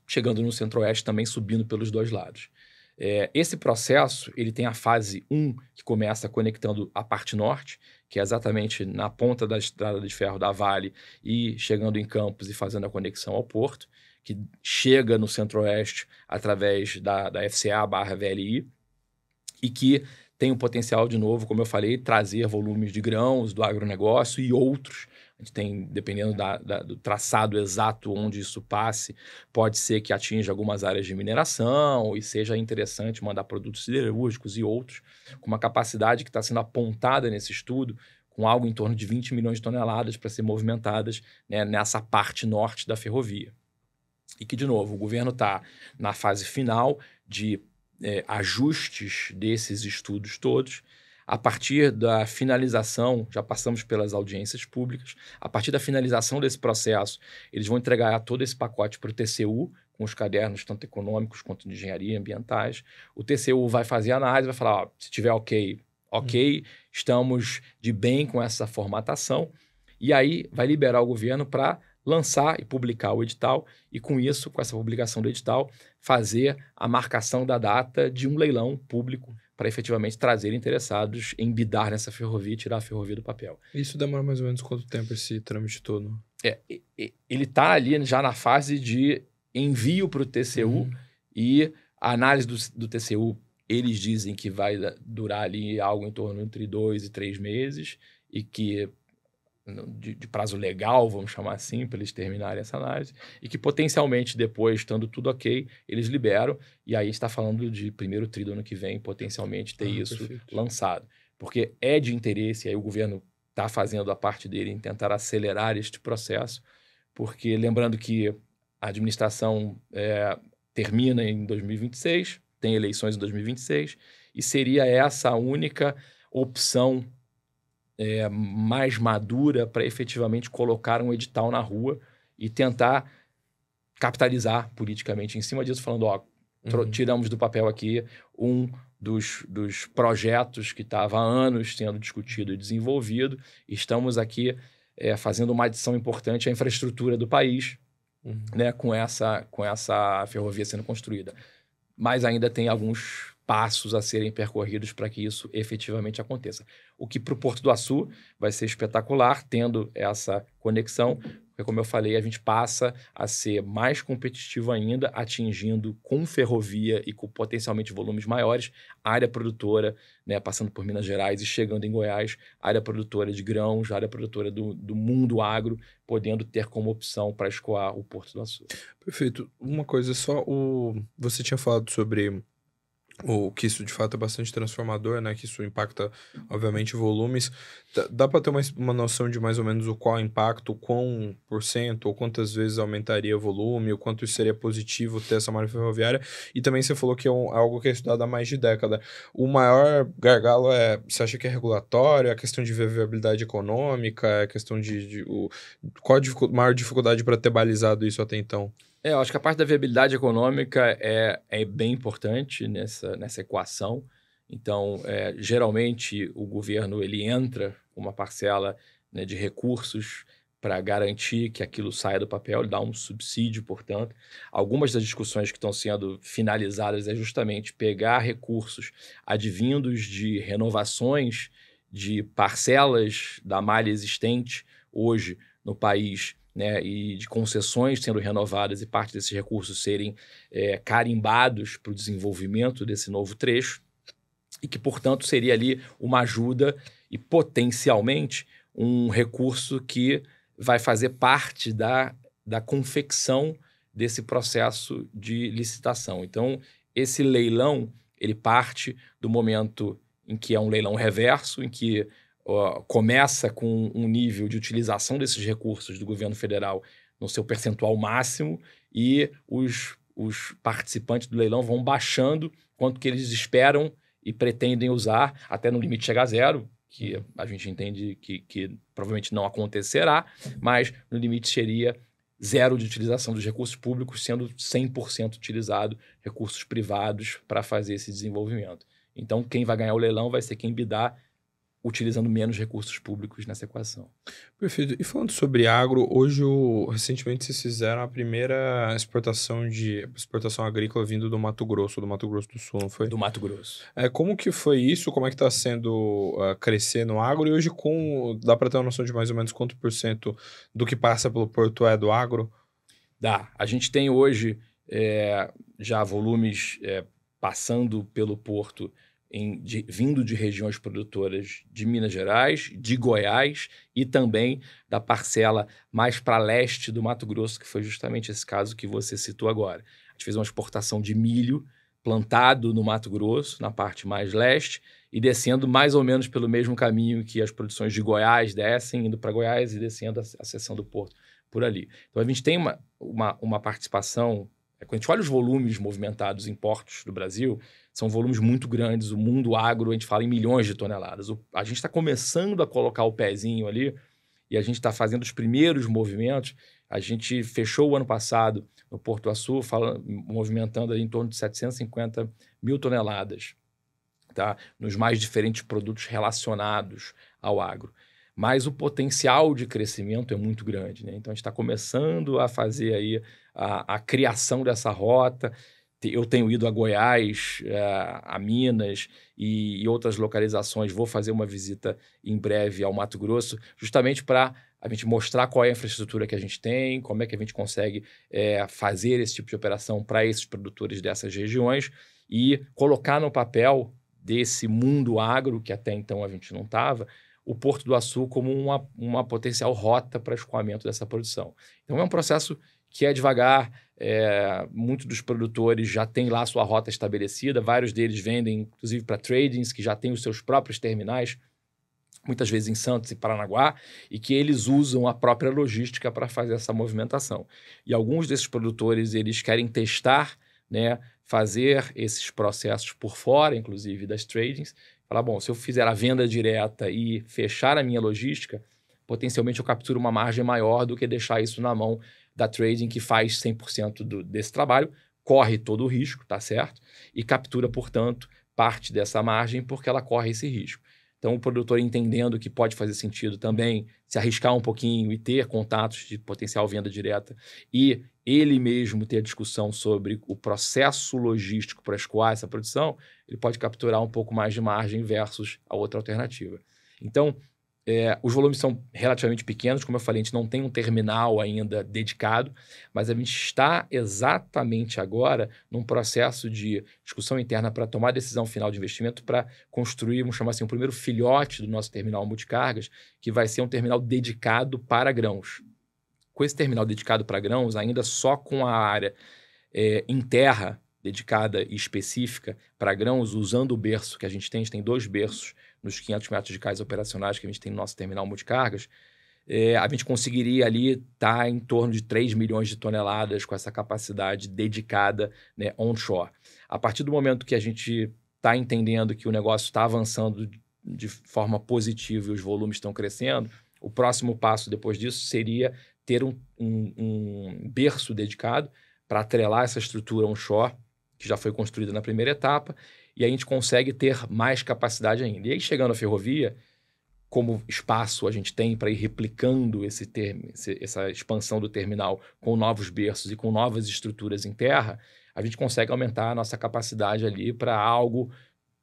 chegando no Centro-Oeste também subindo pelos dois lados. Esse processo ele tem a fase 1, que começa conectando a parte norte, que é exatamente na ponta da Estrada de Ferro da Vale e chegando em Campos e fazendo a conexão ao porto, que chega no Centro-Oeste através da FCA/VLI e que tem o potencial, de novo, como eu falei, trazer volumes de grãos do agronegócio e outros. A gente tem, dependendo do traçado exato onde isso passe, pode ser que atinja algumas áreas de mineração e seja interessante mandar produtos siderúrgicos e outros, com uma capacidade que está sendo apontada nesse estudo, com algo em torno de 20 milhões de toneladas para ser movimentadas, né, nessa parte norte da ferrovia. E que, de novo, o governo está na fase final de ajustes desses estudos todos. A partir da finalização, já passamos pelas audiências públicas, a partir da finalização desse processo, eles vão entregar todo esse pacote para o TCU, com os cadernos tanto econômicos quanto de engenharia ambientais. O TCU vai fazer a análise, vai falar, se tiver ok, ok, estamos de bem com essa formatação, e aí vai liberar o governo para lançar e publicar o edital, e com isso, com essa publicação do edital, fazer a marcação da data de um leilão público para efetivamente trazer interessados em bidar nessa ferrovia e tirar a ferrovia do papel. Isso demora mais ou menos quanto tempo esse trâmite todo? Ele está ali já na fase de envio para o TCU, e a análise do TCU, eles dizem que vai durar ali algo em torno entre 2 e 3 meses, e que de prazo legal, vamos chamar assim, para eles terminarem essa análise, e que potencialmente depois, estando tudo ok, eles liberam, e aí está falando de primeiro tri do ano que vem, potencialmente ter isso perfeito. lançado. Porque é de interesse, aí o governo está fazendo a parte dele em tentar acelerar este processo, porque lembrando que a administração termina em 2026, tem eleições em 2026, e seria essa a única opção mais madura para efetivamente colocar um edital na rua e tentar capitalizar politicamente em cima disso, falando, tiramos do papel aqui um dos projetos que estava há anos sendo discutido e desenvolvido, e estamos aqui fazendo uma adição importante à infraestrutura do país, né, com essa ferrovia sendo construída. Mas ainda tem alguns passos a serem percorridos para que isso efetivamente aconteça. O que para o Porto do Açu vai ser espetacular, tendo essa conexão, porque, como eu falei, a gente passa a ser mais competitivo ainda, atingindo com ferrovia e com potencialmente volumes maiores a área produtora, né, passando por Minas Gerais e chegando em Goiás, área produtora de grãos, área produtora do mundo agro, podendo ter como opção para escoar o Porto do Açu. Perfeito. Uma coisa só, você tinha falado sobre que isso de fato é bastante transformador, né? Que isso impacta, obviamente, volumes. Dá para ter uma noção de mais ou menos qual impacto, quão por cento, ou quantas vezes aumentaria o volume, o quanto isso seria positivo ter essa malha ferroviária? E também você falou que é algo que é estudado há mais de década. O maior gargalo você acha que é regulatório, a questão de viabilidade econômica, a questão qual a maior dificuldade para ter balizado isso até então? Eu acho que a parte da viabilidade econômica é bem importante nessa equação. Então, geralmente, o governo ele entra com uma parcela, né, de recursos para garantir que aquilo saia do papel, ele dá um subsídio, portanto. Algumas das discussões que estão sendo finalizadas é justamente pegar recursos advindos de renovações de parcelas da malha existente hoje no país, né, e de concessões sendo renovadas e parte desses recursos serem carimbados para o desenvolvimento desse novo trecho, e que, portanto, seria ali uma ajuda e potencialmente um recurso que vai fazer parte da confecção desse processo de licitação. Então, esse leilão, ele parte do momento em que é um leilão reverso, em que começa com um nível de utilização desses recursos do governo federal no seu percentual máximo, e os participantes do leilão vão baixando quanto que eles esperam e pretendem usar, até no limite chegar a zero, que a gente entende que provavelmente não acontecerá, mas no limite seria zero de utilização dos recursos públicos, sendo 100% utilizado recursos privados para fazer esse desenvolvimento. Então, quem vai ganhar o leilão vai ser quem bidar utilizando menos recursos públicos nessa equação. Perfeito. E falando sobre agro, hoje, recentemente, vocês fizeram a primeira exportação agrícola vindo do Mato Grosso do Sul, não foi? Do Mato Grosso. Como que foi isso? Como é que está sendo crescer no agro? E hoje, dá para ter uma noção de mais ou menos quanto por cento do que passa pelo porto é do agro? Dá. A gente tem hoje já volumes passando pelo porto vindo de regiões produtoras de Minas Gerais, de Goiás e também da parcela mais para leste do Mato Grosso, que foi justamente esse caso que você citou agora. A gente fez uma exportação de milho plantado no Mato Grosso, na parte mais leste, e descendo mais ou menos pelo mesmo caminho que as produções de Goiás descem, indo para Goiás e descendo a seção do porto por ali. Então, a gente tem uma participação. Quando a gente olha os volumes movimentados em portos do Brasil, são volumes muito grandes. O mundo agro, a gente fala em milhões de toneladas. A gente está começando a colocar o pezinho ali e a gente está fazendo os primeiros movimentos. A gente fechou o ano passado no Porto do Açu, movimentando ali em torno de 750 mil toneladas tá? Nos mais diferentes produtos relacionados ao agro. Mas o potencial de crescimento é muito grande, né? Então, a gente está começando a fazer aí a criação dessa rota. Eu tenho ido a Goiás, a Minas e outras localizações. Vou fazer uma visita em breve ao Mato Grosso, justamente para a gente mostrar qual é a infraestrutura que a gente tem, como é que a gente consegue fazer esse tipo de operação para esses produtores dessas regiões e colocar no papel desse mundo agro, que até então a gente não estava, o Porto do Açu como uma potencial rota para escoamento dessa produção. Então, é um processo que é devagar, muitos dos produtores já têm lá sua rota estabelecida, vários deles vendem, inclusive, para tradings, que já têm os seus próprios terminais, muitas vezes em Santos e Paranaguá, e que eles usam a própria logística para fazer essa movimentação. E alguns desses produtores, eles querem testar, né, fazer esses processos por fora, inclusive, das tradings, falar, bom, se eu fizer a venda direta e fechar a minha logística, potencialmente eu capturo uma margem maior do que deixar isso na mão da trading, que faz 100% desse trabalho, corre todo o risco, tá certo? E captura, portanto, parte dessa margem porque ela corre esse risco. Então, o produtor entendendo que pode fazer sentido também se arriscar um pouquinho e ter contatos de potencial venda direta e ele mesmo ter a discussão sobre o processo logístico para escoar essa produção, ele pode capturar um pouco mais de margem versus a outra alternativa. Então, os volumes são relativamente pequenos, como eu falei, a gente não tem um terminal ainda dedicado, mas a gente está exatamente agora num processo de discussão interna para tomar a decisão final de investimento para construir, vamos chamar assim, o primeiro filhote do nosso terminal multicargas, que vai ser um terminal dedicado para grãos. Com esse terminal dedicado para grãos, ainda só com a área em terra dedicada e específica para grãos, usando o berço que a gente tem 2 berços nos 500 metros de cais operacionais que a gente tem no nosso terminal multicargas, a gente conseguiria ali estar em torno de 3 milhões de toneladas com essa capacidade dedicada, né, onshore. A partir do momento que a gente está entendendo que o negócio está avançando de forma positiva e os volumes estão crescendo, o próximo passo depois disso seria ter um berço dedicado para atrelar essa estrutura onshore, que já foi construída na primeira etapa, e a gente consegue ter mais capacidade ainda. E aí, chegando à ferrovia, como espaço a gente tem para ir replicando essa expansão do terminal com novos berços e com novas estruturas em terra, a gente consegue aumentar a nossa capacidade ali para algo,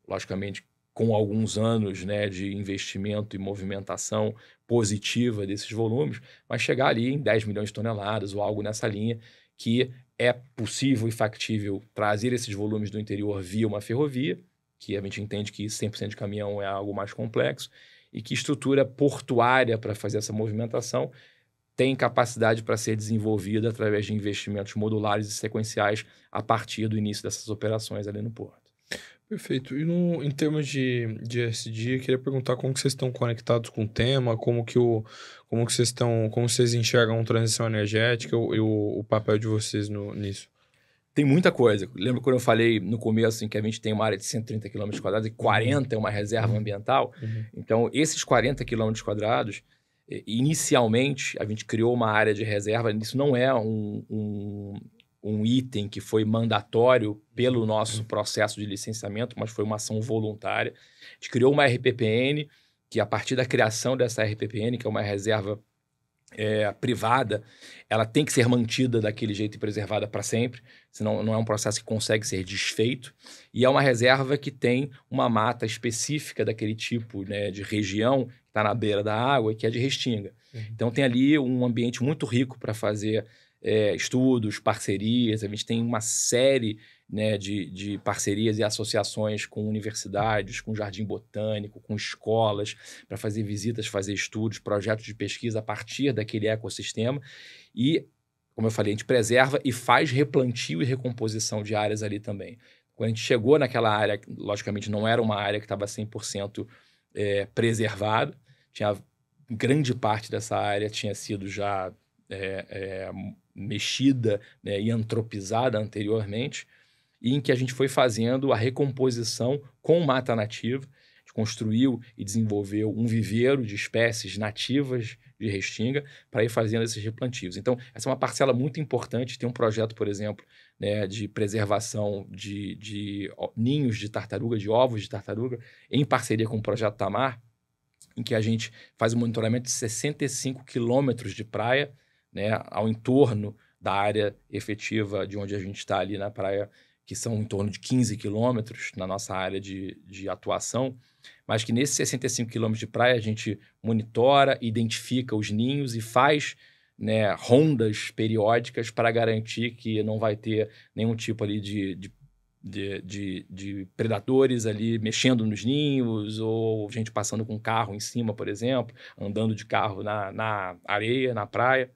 logicamente, com alguns anos, né, de investimento e movimentação positiva desses volumes, mas chegar ali em 10 milhões de toneladas ou algo nessa linha, que é possível e factível trazer esses volumes do interior via uma ferrovia, que a gente entende que 100% de caminhão é algo mais complexo, e que estrutura portuária para fazer essa movimentação tem capacidade para ser desenvolvida através de investimentos modulares e sequenciais a partir do início dessas operações ali no porto. Perfeito. E em termos de ESG, eu queria perguntar como que vocês estão conectados com o tema, como vocês enxergam a transição energética e o papel de vocês nisso. Tem muita coisa. Lembra quando eu falei no começo que a gente tem uma área de 130 km² e 40 é uma reserva ambiental? Uhum. Então, esses 40 km², inicialmente, a gente criou uma área de reserva. Isso não é um item que foi mandatório pelo nosso processo de licenciamento, mas foi uma ação voluntária. A gente criou uma RPPN, que a partir da criação dessa RPPN, que é uma reserva privada, ela tem que ser mantida daquele jeito e preservada para sempre, senão não é um processo que consegue ser desfeito. E é uma reserva que tem uma mata específica daquele tipo, né, de região, que está na beira da água, que é de restinga. Uhum. Então tem ali um ambiente muito rico para fazer estudos, parcerias. A gente tem uma série, né, de parcerias e associações com universidades, com jardim botânico, com escolas, para fazer visitas, fazer estudos, projetos de pesquisa a partir daquele ecossistema. E, como eu falei, a gente preserva e faz replantio e recomposição de áreas ali também. Quando a gente chegou naquela área, logicamente não era uma área que estava 100% preservada, grande parte dessa área tinha sido já mexida, né, e antropizada anteriormente, e em que a gente foi fazendo a recomposição com mata nativa. A gente construiu e desenvolveu um viveiro de espécies nativas de restinga para ir fazendo esses replantios. Então, essa é uma parcela muito importante. Tem um projeto, por exemplo, né, de preservação de ninhos de tartaruga, de ovos de tartaruga, em parceria com o Projeto Tamar, em que a gente faz o monitoramento de 65 quilômetros de praia, né, ao entorno da área efetiva de onde a gente está ali na praia, que são em torno de 15 quilômetros na nossa área de atuação, mas que nesses 65 quilômetros de praia a gente monitora, identifica os ninhos e faz, né, rondas periódicas para garantir que não vai ter nenhum tipo ali de predadores ali mexendo nos ninhos, ou gente passando com carro em cima, por exemplo, andando de carro na areia, na praia.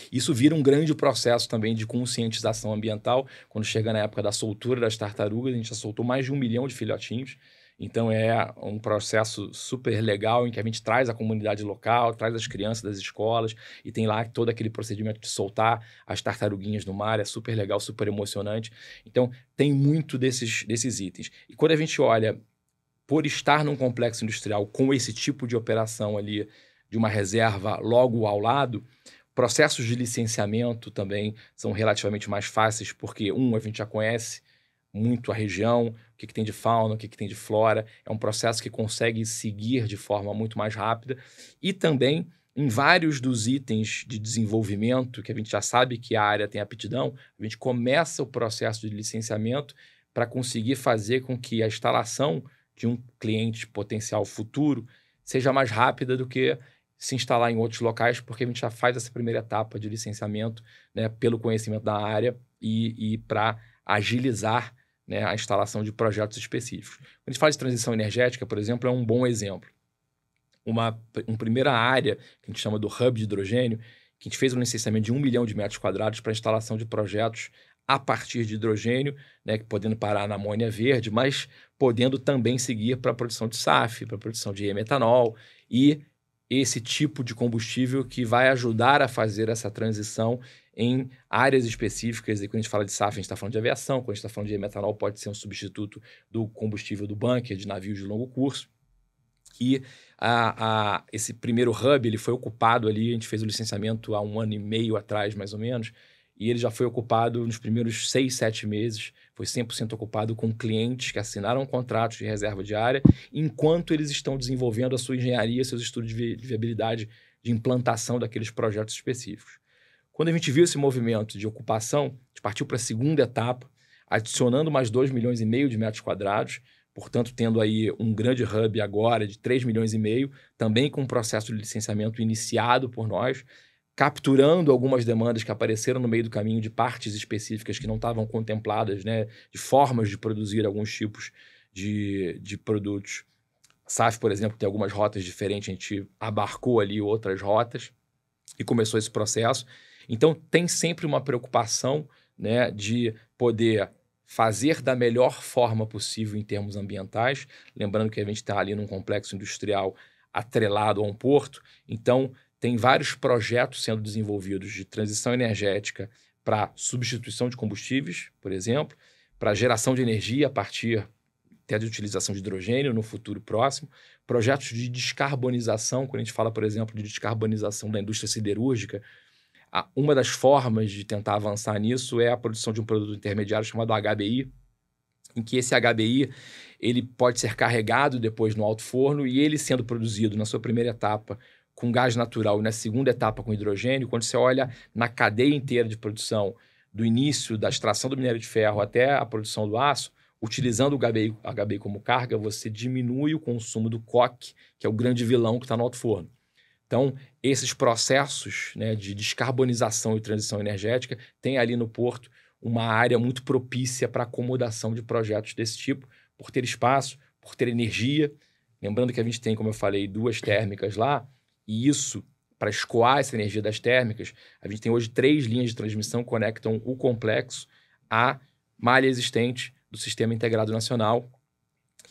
Isso vira um grande processo também de conscientização ambiental. Quando chega na época da soltura das tartarugas, a gente já soltou mais de 1 milhão de filhotinhos. Então é um processo super legal em que a gente traz a comunidade local, traz as crianças das escolas e tem lá todo aquele procedimento de soltar as tartaruguinhas no mar. É super legal, super emocionante. Então tem muito desses itens. E quando a gente olha, por estar num complexo industrial com esse tipo de operação ali, de uma reserva logo ao lado, processos de licenciamento também são relativamente mais fáceis, porque, a gente já conhece muito a região, o que tem de fauna, o que tem de flora. É um processo que consegue seguir de forma muito mais rápida. E também, em vários dos itens de desenvolvimento, que a gente já sabe que a área tem aptidão, a gente começa o processo de licenciamento para conseguir fazer com que a instalação de um cliente potencial futuro seja mais rápida do que se instalar em outros locais, porque a gente já faz essa primeira etapa de licenciamento, né, pelo conhecimento da área e para agilizar, né, a instalação de projetos específicos. Quando a gente fala de transição energética, por exemplo, é um bom exemplo. Uma primeira área, que a gente chama do hub de hidrogênio, que a gente fez um licenciamento de 1 milhão de metros quadrados para a instalação de projetos a partir de hidrogênio, né, podendo parar na amônia verde, mas podendo também seguir para a produção de SAF, para a produção de metanol e esse tipo de combustível que vai ajudar a fazer essa transição em áreas específicas. E quando a gente fala de SAF, a gente está falando de aviação. Quando a gente está falando de metanol, pode ser um substituto do combustível do bunker, de navios de longo curso. E esse primeiro hub ele foi ocupado ali, a gente fez o licenciamento há 1 ano e meio atrás, mais ou menos, e ele já foi ocupado nos primeiros 6, 7 meses, foi 100% ocupado com clientes que assinaram contratos de reserva de área, enquanto eles estão desenvolvendo a sua engenharia, seus estudos de viabilidade de implantação daqueles projetos específicos. Quando a gente viu esse movimento de ocupação, a gente partiu para a segunda etapa, adicionando mais 2,5 milhões de metros quadrados, portanto, tendo aí um grande hub agora de 3,5 milhões, também com um processo de licenciamento iniciado por nós, capturando algumas demandas que apareceram no meio do caminho de partes específicas que não estavam contempladas, né, de formas de produzir alguns tipos de produtos. SAF, por exemplo, tem algumas rotas diferentes, a gente abarcou ali outras rotas e começou esse processo. Então, tem sempre uma preocupação, né, de poder fazer da melhor forma possível em termos ambientais, lembrando que a gente está ali num complexo industrial atrelado a um porto, então tem vários projetos sendo desenvolvidos de transição energética para substituição de combustíveis, por exemplo, para geração de energia a partir até de utilização de hidrogênio no futuro próximo, projetos de descarbonização, quando a gente fala, por exemplo, de descarbonização da indústria siderúrgica, uma das formas de tentar avançar nisso é a produção de um produto intermediário chamado HBI, em que esse HBI ele pode ser carregado depois no alto forno e ele sendo produzido na sua primeira etapa com gás natural e na segunda etapa com hidrogênio, quando você olha na cadeia inteira de produção, do início da extração do minério de ferro até a produção do aço, utilizando o HBI como carga, você diminui o consumo do coque, que é o grande vilão que está no alto forno. Então, esses processos, né, de descarbonização e transição energética têm ali no porto uma área muito propícia para acomodação de projetos desse tipo, por ter espaço, por ter energia. Lembrando que a gente tem, como eu falei, 2 térmicas lá, e isso, para escoar essa energia das térmicas, a gente tem hoje 3 linhas de transmissão que conectam o complexo à malha existente do Sistema Integrado Nacional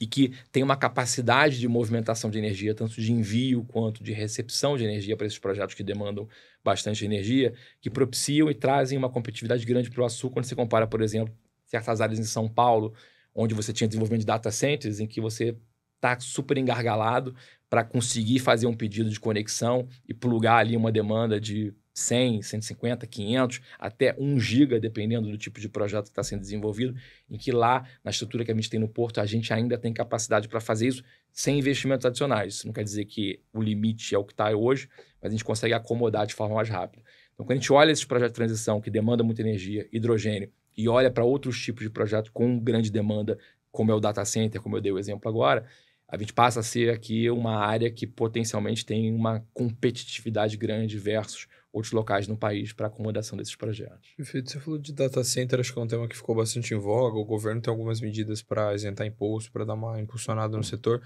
e que tem uma capacidade de movimentação de energia, tanto de envio quanto de recepção de energia para esses projetos que demandam bastante energia, que propiciam e trazem uma competitividade grande para o Açu quando você compara, por exemplo, certas áreas em São Paulo, onde você tinha desenvolvimento de data centers, em que você tá super engargalado para conseguir fazer um pedido de conexão e plugar ali uma demanda de 100, 150, 500, até 1 giga, dependendo do tipo de projeto que está sendo desenvolvido, em que lá, na estrutura que a gente tem no Porto, a gente ainda tem capacidade para fazer isso sem investimentos adicionais. Isso não quer dizer que o limite é o que está hoje, mas a gente consegue acomodar de forma mais rápida. Então, quando a gente olha esses projetos de transição que demandam muita energia, hidrogênio, e olha para outros tipos de projetos com grande demanda, como é o data center, como eu dei o exemplo agora, a gente passa a ser aqui uma área que potencialmente tem uma competitividade grande versus outros locais no país para acomodação desses projetos. Perfeito. Você falou de data center, acho que é um tema que ficou bastante em voga. O governo tem algumas medidas para isentar imposto, para dar uma impulsionada no setor.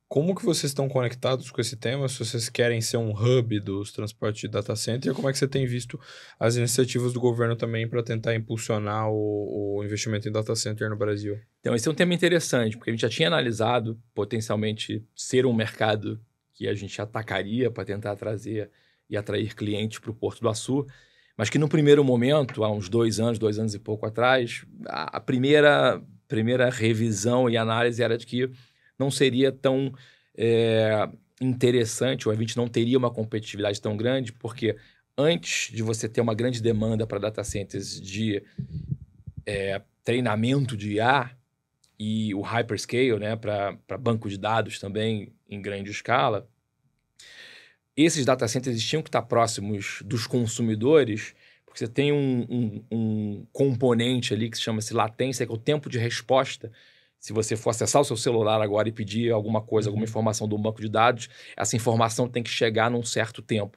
Como que vocês estão conectados com esse tema? Se vocês querem ser um hub dos transportes de data center, como é que você tem visto as iniciativas do governo também para tentar impulsionar o investimento em data center no Brasil? Então, esse é um tema interessante, porque a gente já tinha analisado potencialmente ser um mercado que a gente atacaria para tentar trazer e atrair clientes para o Porto do Açu, mas que no primeiro momento, há uns 2 anos e pouco atrás, a primeira revisão e análise era de que não seria tão interessante, ou a gente não teria uma competitividade tão grande, porque antes de você ter uma grande demanda para data centers de treinamento de IA e o hyperscale, né, para banco de dados também em grande escala, esses data centers tinham que estar próximos dos consumidores, porque você tem um componente ali que se chama-se latência, que é o tempo de resposta. Se você for acessar o seu celular agora e pedir alguma coisa, alguma informação de um banco de dados, essa informação tem que chegar num certo tempo.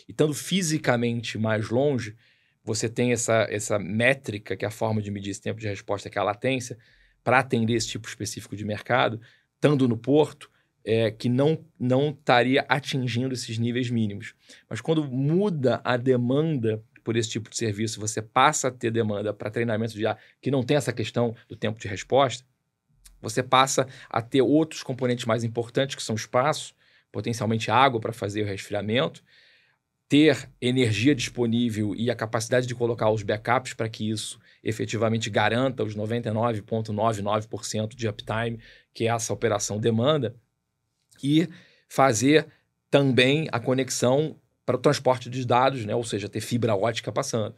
E estando fisicamente mais longe, você tem essa métrica, que é a forma de medir esse tempo de resposta, que é a latência, para atender esse tipo específico de mercado, estando no porto, que não estaria atingindo esses níveis mínimos. Mas quando muda a demanda por esse tipo de serviço, você passa a ter demanda para treinamento de IA, que não tem essa questão do tempo de resposta, você passa a ter outros componentes mais importantes, que são espaço, potencialmente água para fazer o resfriamento, ter energia disponível e a capacidade de colocar os backups para que isso efetivamente garanta os 99,99% de uptime que essa operação demanda, e fazer também a conexão para o transporte de dados, né? Ou seja, ter fibra ótica passando.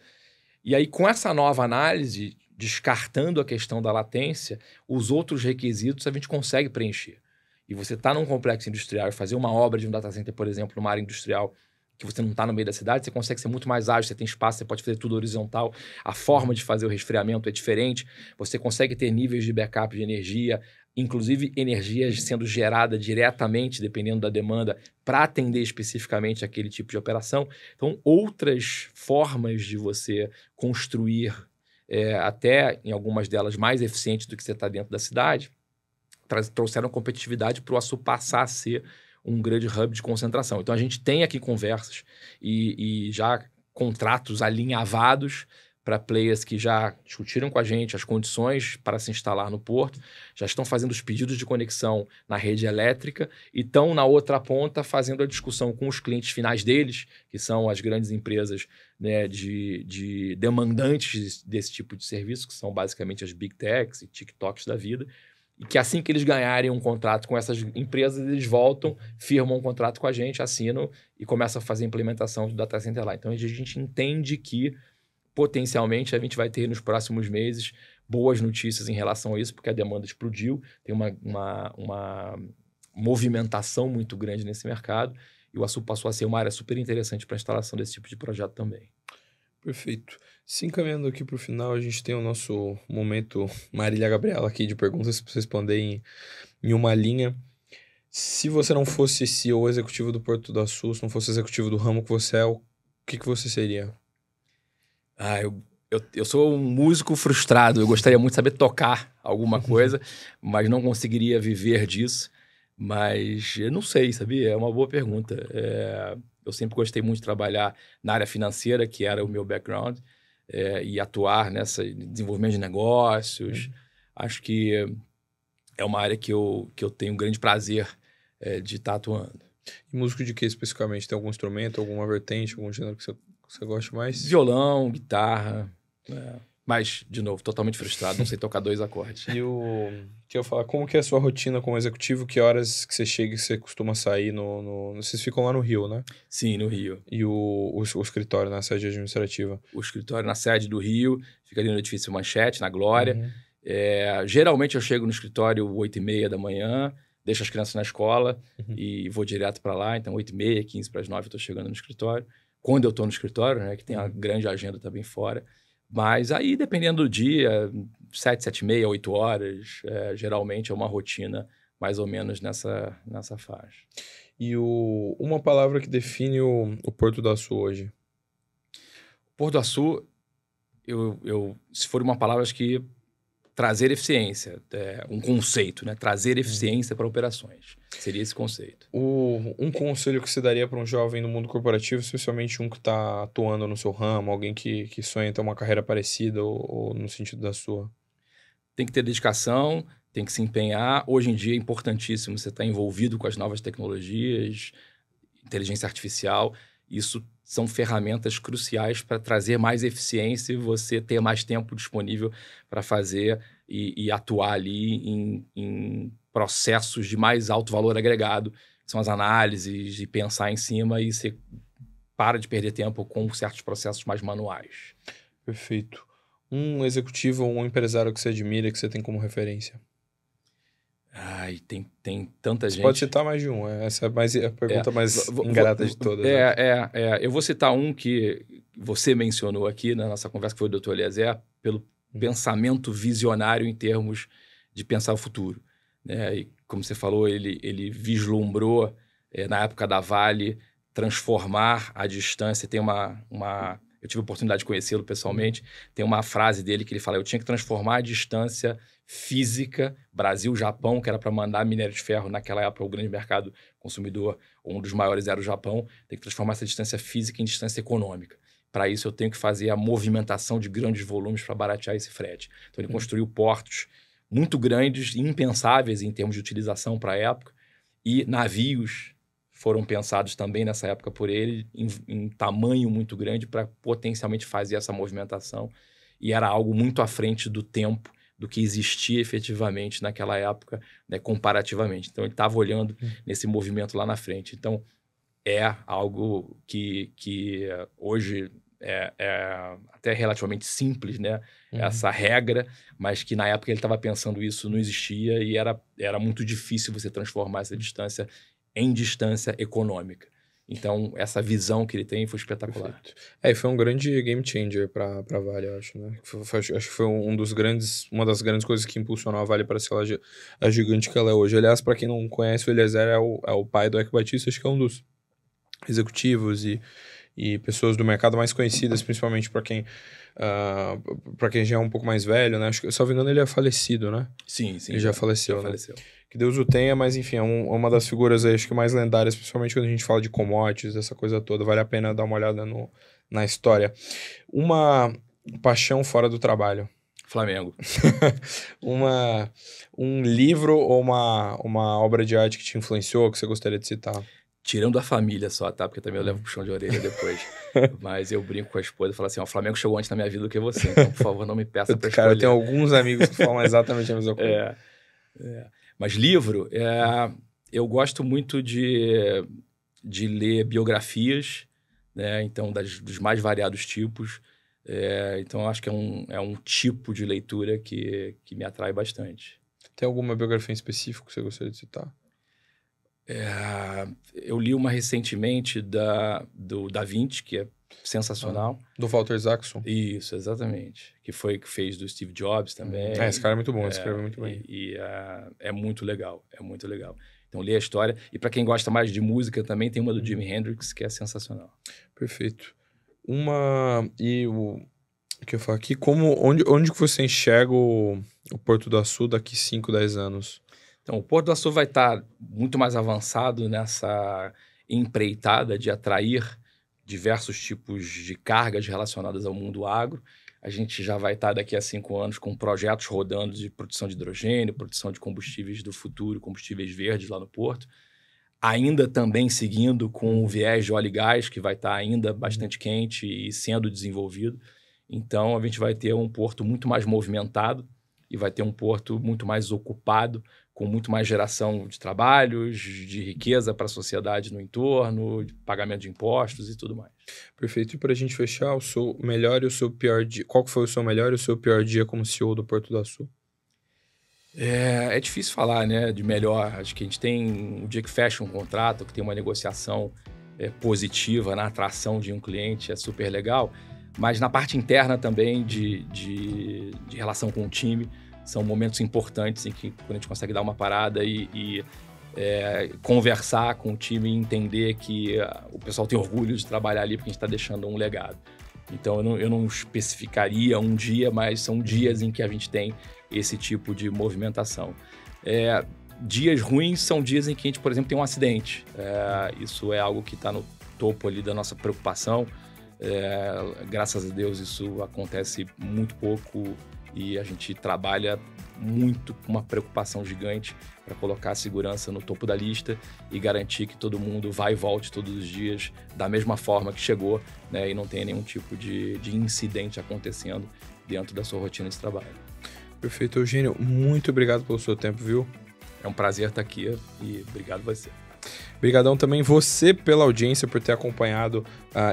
E aí, com essa nova análise, descartando a questão da latência, os outros requisitos a gente consegue preencher. E você está num complexo industrial e fazer uma obra de um data center, por exemplo, numa área industrial, que você não está no meio da cidade, você consegue ser muito mais ágil, você tem espaço, você pode fazer tudo horizontal, a forma de fazer o resfriamento é diferente, você consegue ter níveis de backup de energia, inclusive energias sendo gerada diretamente, dependendo da demanda, para atender especificamente aquele tipo de operação. Então, outras formas de você construir, até em algumas delas mais eficientes do que você está dentro da cidade, trouxeram competitividade para o Açu passar a ser um grande hub de concentração. Então, a gente tem aqui conversas e já contratos alinhavados para players que já discutiram com a gente as condições para se instalar no porto, já estão fazendo os pedidos de conexão na rede elétrica e estão na outra ponta fazendo a discussão com os clientes finais deles, que são as grandes empresas, né, de demandantes desse tipo de serviço, que são basicamente as Big Techs e TikToks da vida, e que assim que eles ganharem um contrato com essas empresas, eles voltam, firmam um contrato com a gente, assinam e começam a fazer a implementação do data center lá. Então, a gente entende que potencialmente a gente vai ter nos próximos meses boas notícias em relação a isso, porque a demanda explodiu, tem uma movimentação muito grande nesse mercado e o Açu passou a ser uma área super interessante para a instalação desse tipo de projeto também. Perfeito. Se encaminhando aqui para o final, a gente tem o nosso momento Marília Gabriela aqui de perguntas para você responder em uma linha. Se você não fosse CEO executivo do Porto do Açu, se não fosse executivo do ramo que você é, o que você seria? Eu sou um músico frustrado, eu gostaria muito de saber tocar alguma coisa, mas não conseguiria viver disso. Mas eu não sei, sabia? É uma boa pergunta. Eu sempre gostei muito de trabalhar na área financeira, que era o meu background, e atuar nessa desenvolvimento de negócios. Acho que é uma área que eu tenho um grande prazer de estar atuando. E músico de que especificamente? Tem algum instrumento, alguma vertente, algum gênero que você gosta mais? Violão, guitarra. Mas, de novo, totalmente frustrado, não sei tocar 2 acordes. E que eu falar, como que é a sua rotina como executivo? Que horas que você chega e você costuma sair Vocês ficam lá no Rio, né? Sim, no Rio. E o escritório na sede administrativa? O escritório na sede do Rio, fica ali no edifício Manchete, na Glória. Uhum. Geralmente eu chego no escritório 8h30 da manhã, deixo as crianças na escola Uhum. e vou direto para lá. Então, 8h30, 8h45 eu estou chegando no escritório. Quando eu estou no escritório, né, que tem uma grande agenda também fora. Mas aí, dependendo do dia, 7, 7h30, 8 horas, geralmente é uma rotina mais ou menos nessa faixa. E uma palavra que define o Porto do Açu hoje? Porto do Açu, se for uma palavra, acho que trazer eficiência, um conceito, né? Trazer eficiência para operações. Seria esse conceito. Um conselho que você daria para um jovem no mundo corporativo, especialmente um que está atuando no seu ramo, alguém que sonha em ter uma carreira parecida ou no sentido da sua? Tem que ter dedicação, tem que se empenhar. Hoje em dia é importantíssimo você estar envolvido com as novas tecnologias, inteligência artificial. Isso são ferramentas cruciais para trazer mais eficiência e você ter mais tempo disponível para fazer e atuar ali em processos de mais alto valor agregado, que são as análises e pensar em cima, e você para de perder tempo com certos processos mais manuais. Perfeito. Um executivo ou um empresário que você admira, que você tem como referência? Ai, tem tanta Você gente. pode citar mais de um. Essa é a pergunta mais ingrata de todas. Né? Eu vou citar um que você mencionou aqui na nossa conversa, que foi o Dr. Eliezer, pelo pensamento visionário em termos de pensar o futuro. Né? E, como você falou, ele vislumbrou, na época da Vale, transformar a distância. Tem eu tive a oportunidade de conhecê-lo pessoalmente. Tem uma frase dele que ele fala: eu tinha que transformar a distância física, Brasil-Japão, que era para mandar minério de ferro naquela época, o grande mercado consumidor, um dos maiores era o Japão, tem que transformar essa distância física em distância econômica. Para isso, eu tenho que fazer a movimentação de grandes volumes para baratear esse frete. Então, ele construiu portos muito grandes, impensáveis em termos de utilização para a época, e navios foram pensados também nessa época por ele, em tamanho muito grande, para potencialmente fazer essa movimentação. E era algo muito à frente do tempo do que existia efetivamente naquela época, né, comparativamente. Então, ele estava olhando nesse movimento lá na frente. Então, é algo que hoje é até relativamente simples, né? Essa regra, mas que na época ele estava pensando isso, não existia, e era muito difícil você transformar essa distância em distância econômica. Então, essa visão que ele tem foi espetacular. Perfeito. E foi um grande game changer para a Vale, eu acho, né? Acho que foi uma das grandes coisas que impulsionou a Vale para ser a gigante que ela é hoje. Aliás, para quem não conhece, o Eliezer é o pai do Eike Batista, acho que é um dos executivos e pessoas do mercado mais conhecidas, principalmente para quem já é um pouco mais velho, né? Acho que, se não me engano, ele é falecido, né? Sim. Ele já faleceu, já né? faleceu. Que Deus o tenha, mas enfim, é uma das figuras aí, acho que mais lendárias, principalmente quando a gente fala de commodities, essa coisa toda. Vale a pena dar uma olhada na história. Uma paixão fora do trabalho. Flamengo. Um livro ou uma obra de arte que te influenciou, que você gostaria de citar? Tirando a família só, tá? Porque também eu levo puxão de orelha depois. Mas eu brinco com a esposa e falo assim: o Flamengo chegou antes na minha vida do que você, então, por favor, não me peça pra escolher. Cara, eu tenho alguns amigos que falam exatamente a mesma coisa. Mas livro, eu gosto muito de ler biografias, né? Então, dos mais variados tipos. Então, eu acho que é um tipo de leitura que me atrai bastante. Tem alguma biografia em específico que você gostaria de citar? Eu li uma recentemente do Da Vinci, que é sensacional. Do Walter Isaacson? Isso, exatamente. Que fez do Steve Jobs também. Esse cara é muito bom, escreve muito bem. É muito legal, é muito legal. Então, li a história. E para quem gosta mais de música também, tem uma do Jimi Hendrix, que é sensacional. Perfeito. O que eu falo aqui, onde que você enxerga o Porto do Açu daqui 5, 10 anos? Então, o Porto do Açu vai estar muito mais avançado nessa empreitada de atrair diversos tipos de cargas relacionadas ao mundo agro. A gente já vai estar daqui a 5 anos com projetos rodando de produção de hidrogênio, produção de combustíveis do futuro, combustíveis verdes lá no Porto. Ainda também seguindo com o viés de óleo e gás, que vai estar ainda bastante quente e sendo desenvolvido. Então, a gente vai ter um porto muito mais movimentado e vai ter um porto muito mais ocupado, com muito mais geração de trabalhos, de riqueza para a sociedade no entorno, de pagamento de impostos e tudo mais. Perfeito. E para a gente fechar, o seu melhor e o seu pior dia. Qual que foi o seu melhor e o seu pior dia como CEO do Porto do Açu? É difícil falar, né, de melhor. Acho que a gente tem um dia que fecha um contrato, que tem uma negociação positiva na atração de um cliente, é super legal. Mas na parte interna também de relação com o time, são momentos importantes em que quando a gente consegue dar uma parada e conversar com o time e entender que o pessoal tem orgulho de trabalhar ali porque a gente está deixando um legado. Então, eu não especificaria um dia, mas são dias em que a gente tem esse tipo de movimentação. Dias ruins são dias em que a gente, por exemplo, tem um acidente. Isso é algo que está no topo ali da nossa preocupação. Graças a Deus, isso acontece muito pouco e a gente trabalha muito com uma preocupação gigante para colocar a segurança no topo da lista e garantir que todo mundo vai e volte todos os dias da mesma forma que chegou, né, e não tenha nenhum tipo de incidente acontecendo dentro da sua rotina de trabalho. Perfeito, Eugênio. Muito obrigado pelo seu tempo, viu? É um prazer estar aqui e obrigado a você. Obrigadão também você pela audiência, por ter acompanhado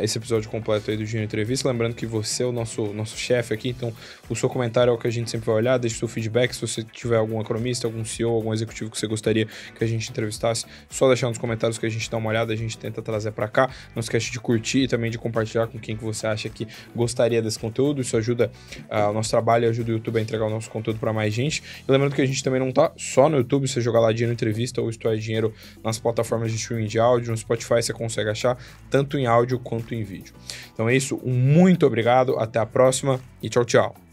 esse episódio completo aí do Gênio Entrevista. Lembrando que você é o nosso chefe aqui, então o seu comentário é o que a gente sempre vai olhar. Deixe seu feedback, se você tiver algum economista, algum CEO, algum executivo que você gostaria que a gente entrevistasse, só deixar nos comentários que a gente dá uma olhada, a gente tenta trazer para cá. Não esquece de curtir e também de compartilhar com quem que você acha que gostaria desse conteúdo. Isso ajuda o nosso trabalho e ajuda o YouTube a entregar o nosso conteúdo para mais gente. E lembrando que a gente também não tá só no YouTube, você jogar lá Dinheiro Entrevista ou Isto é Dinheiro nas plataformas de streaming de áudio, no Spotify você consegue achar tanto em áudio quanto em vídeo. Então é isso, muito obrigado, até a próxima e tchau, tchau.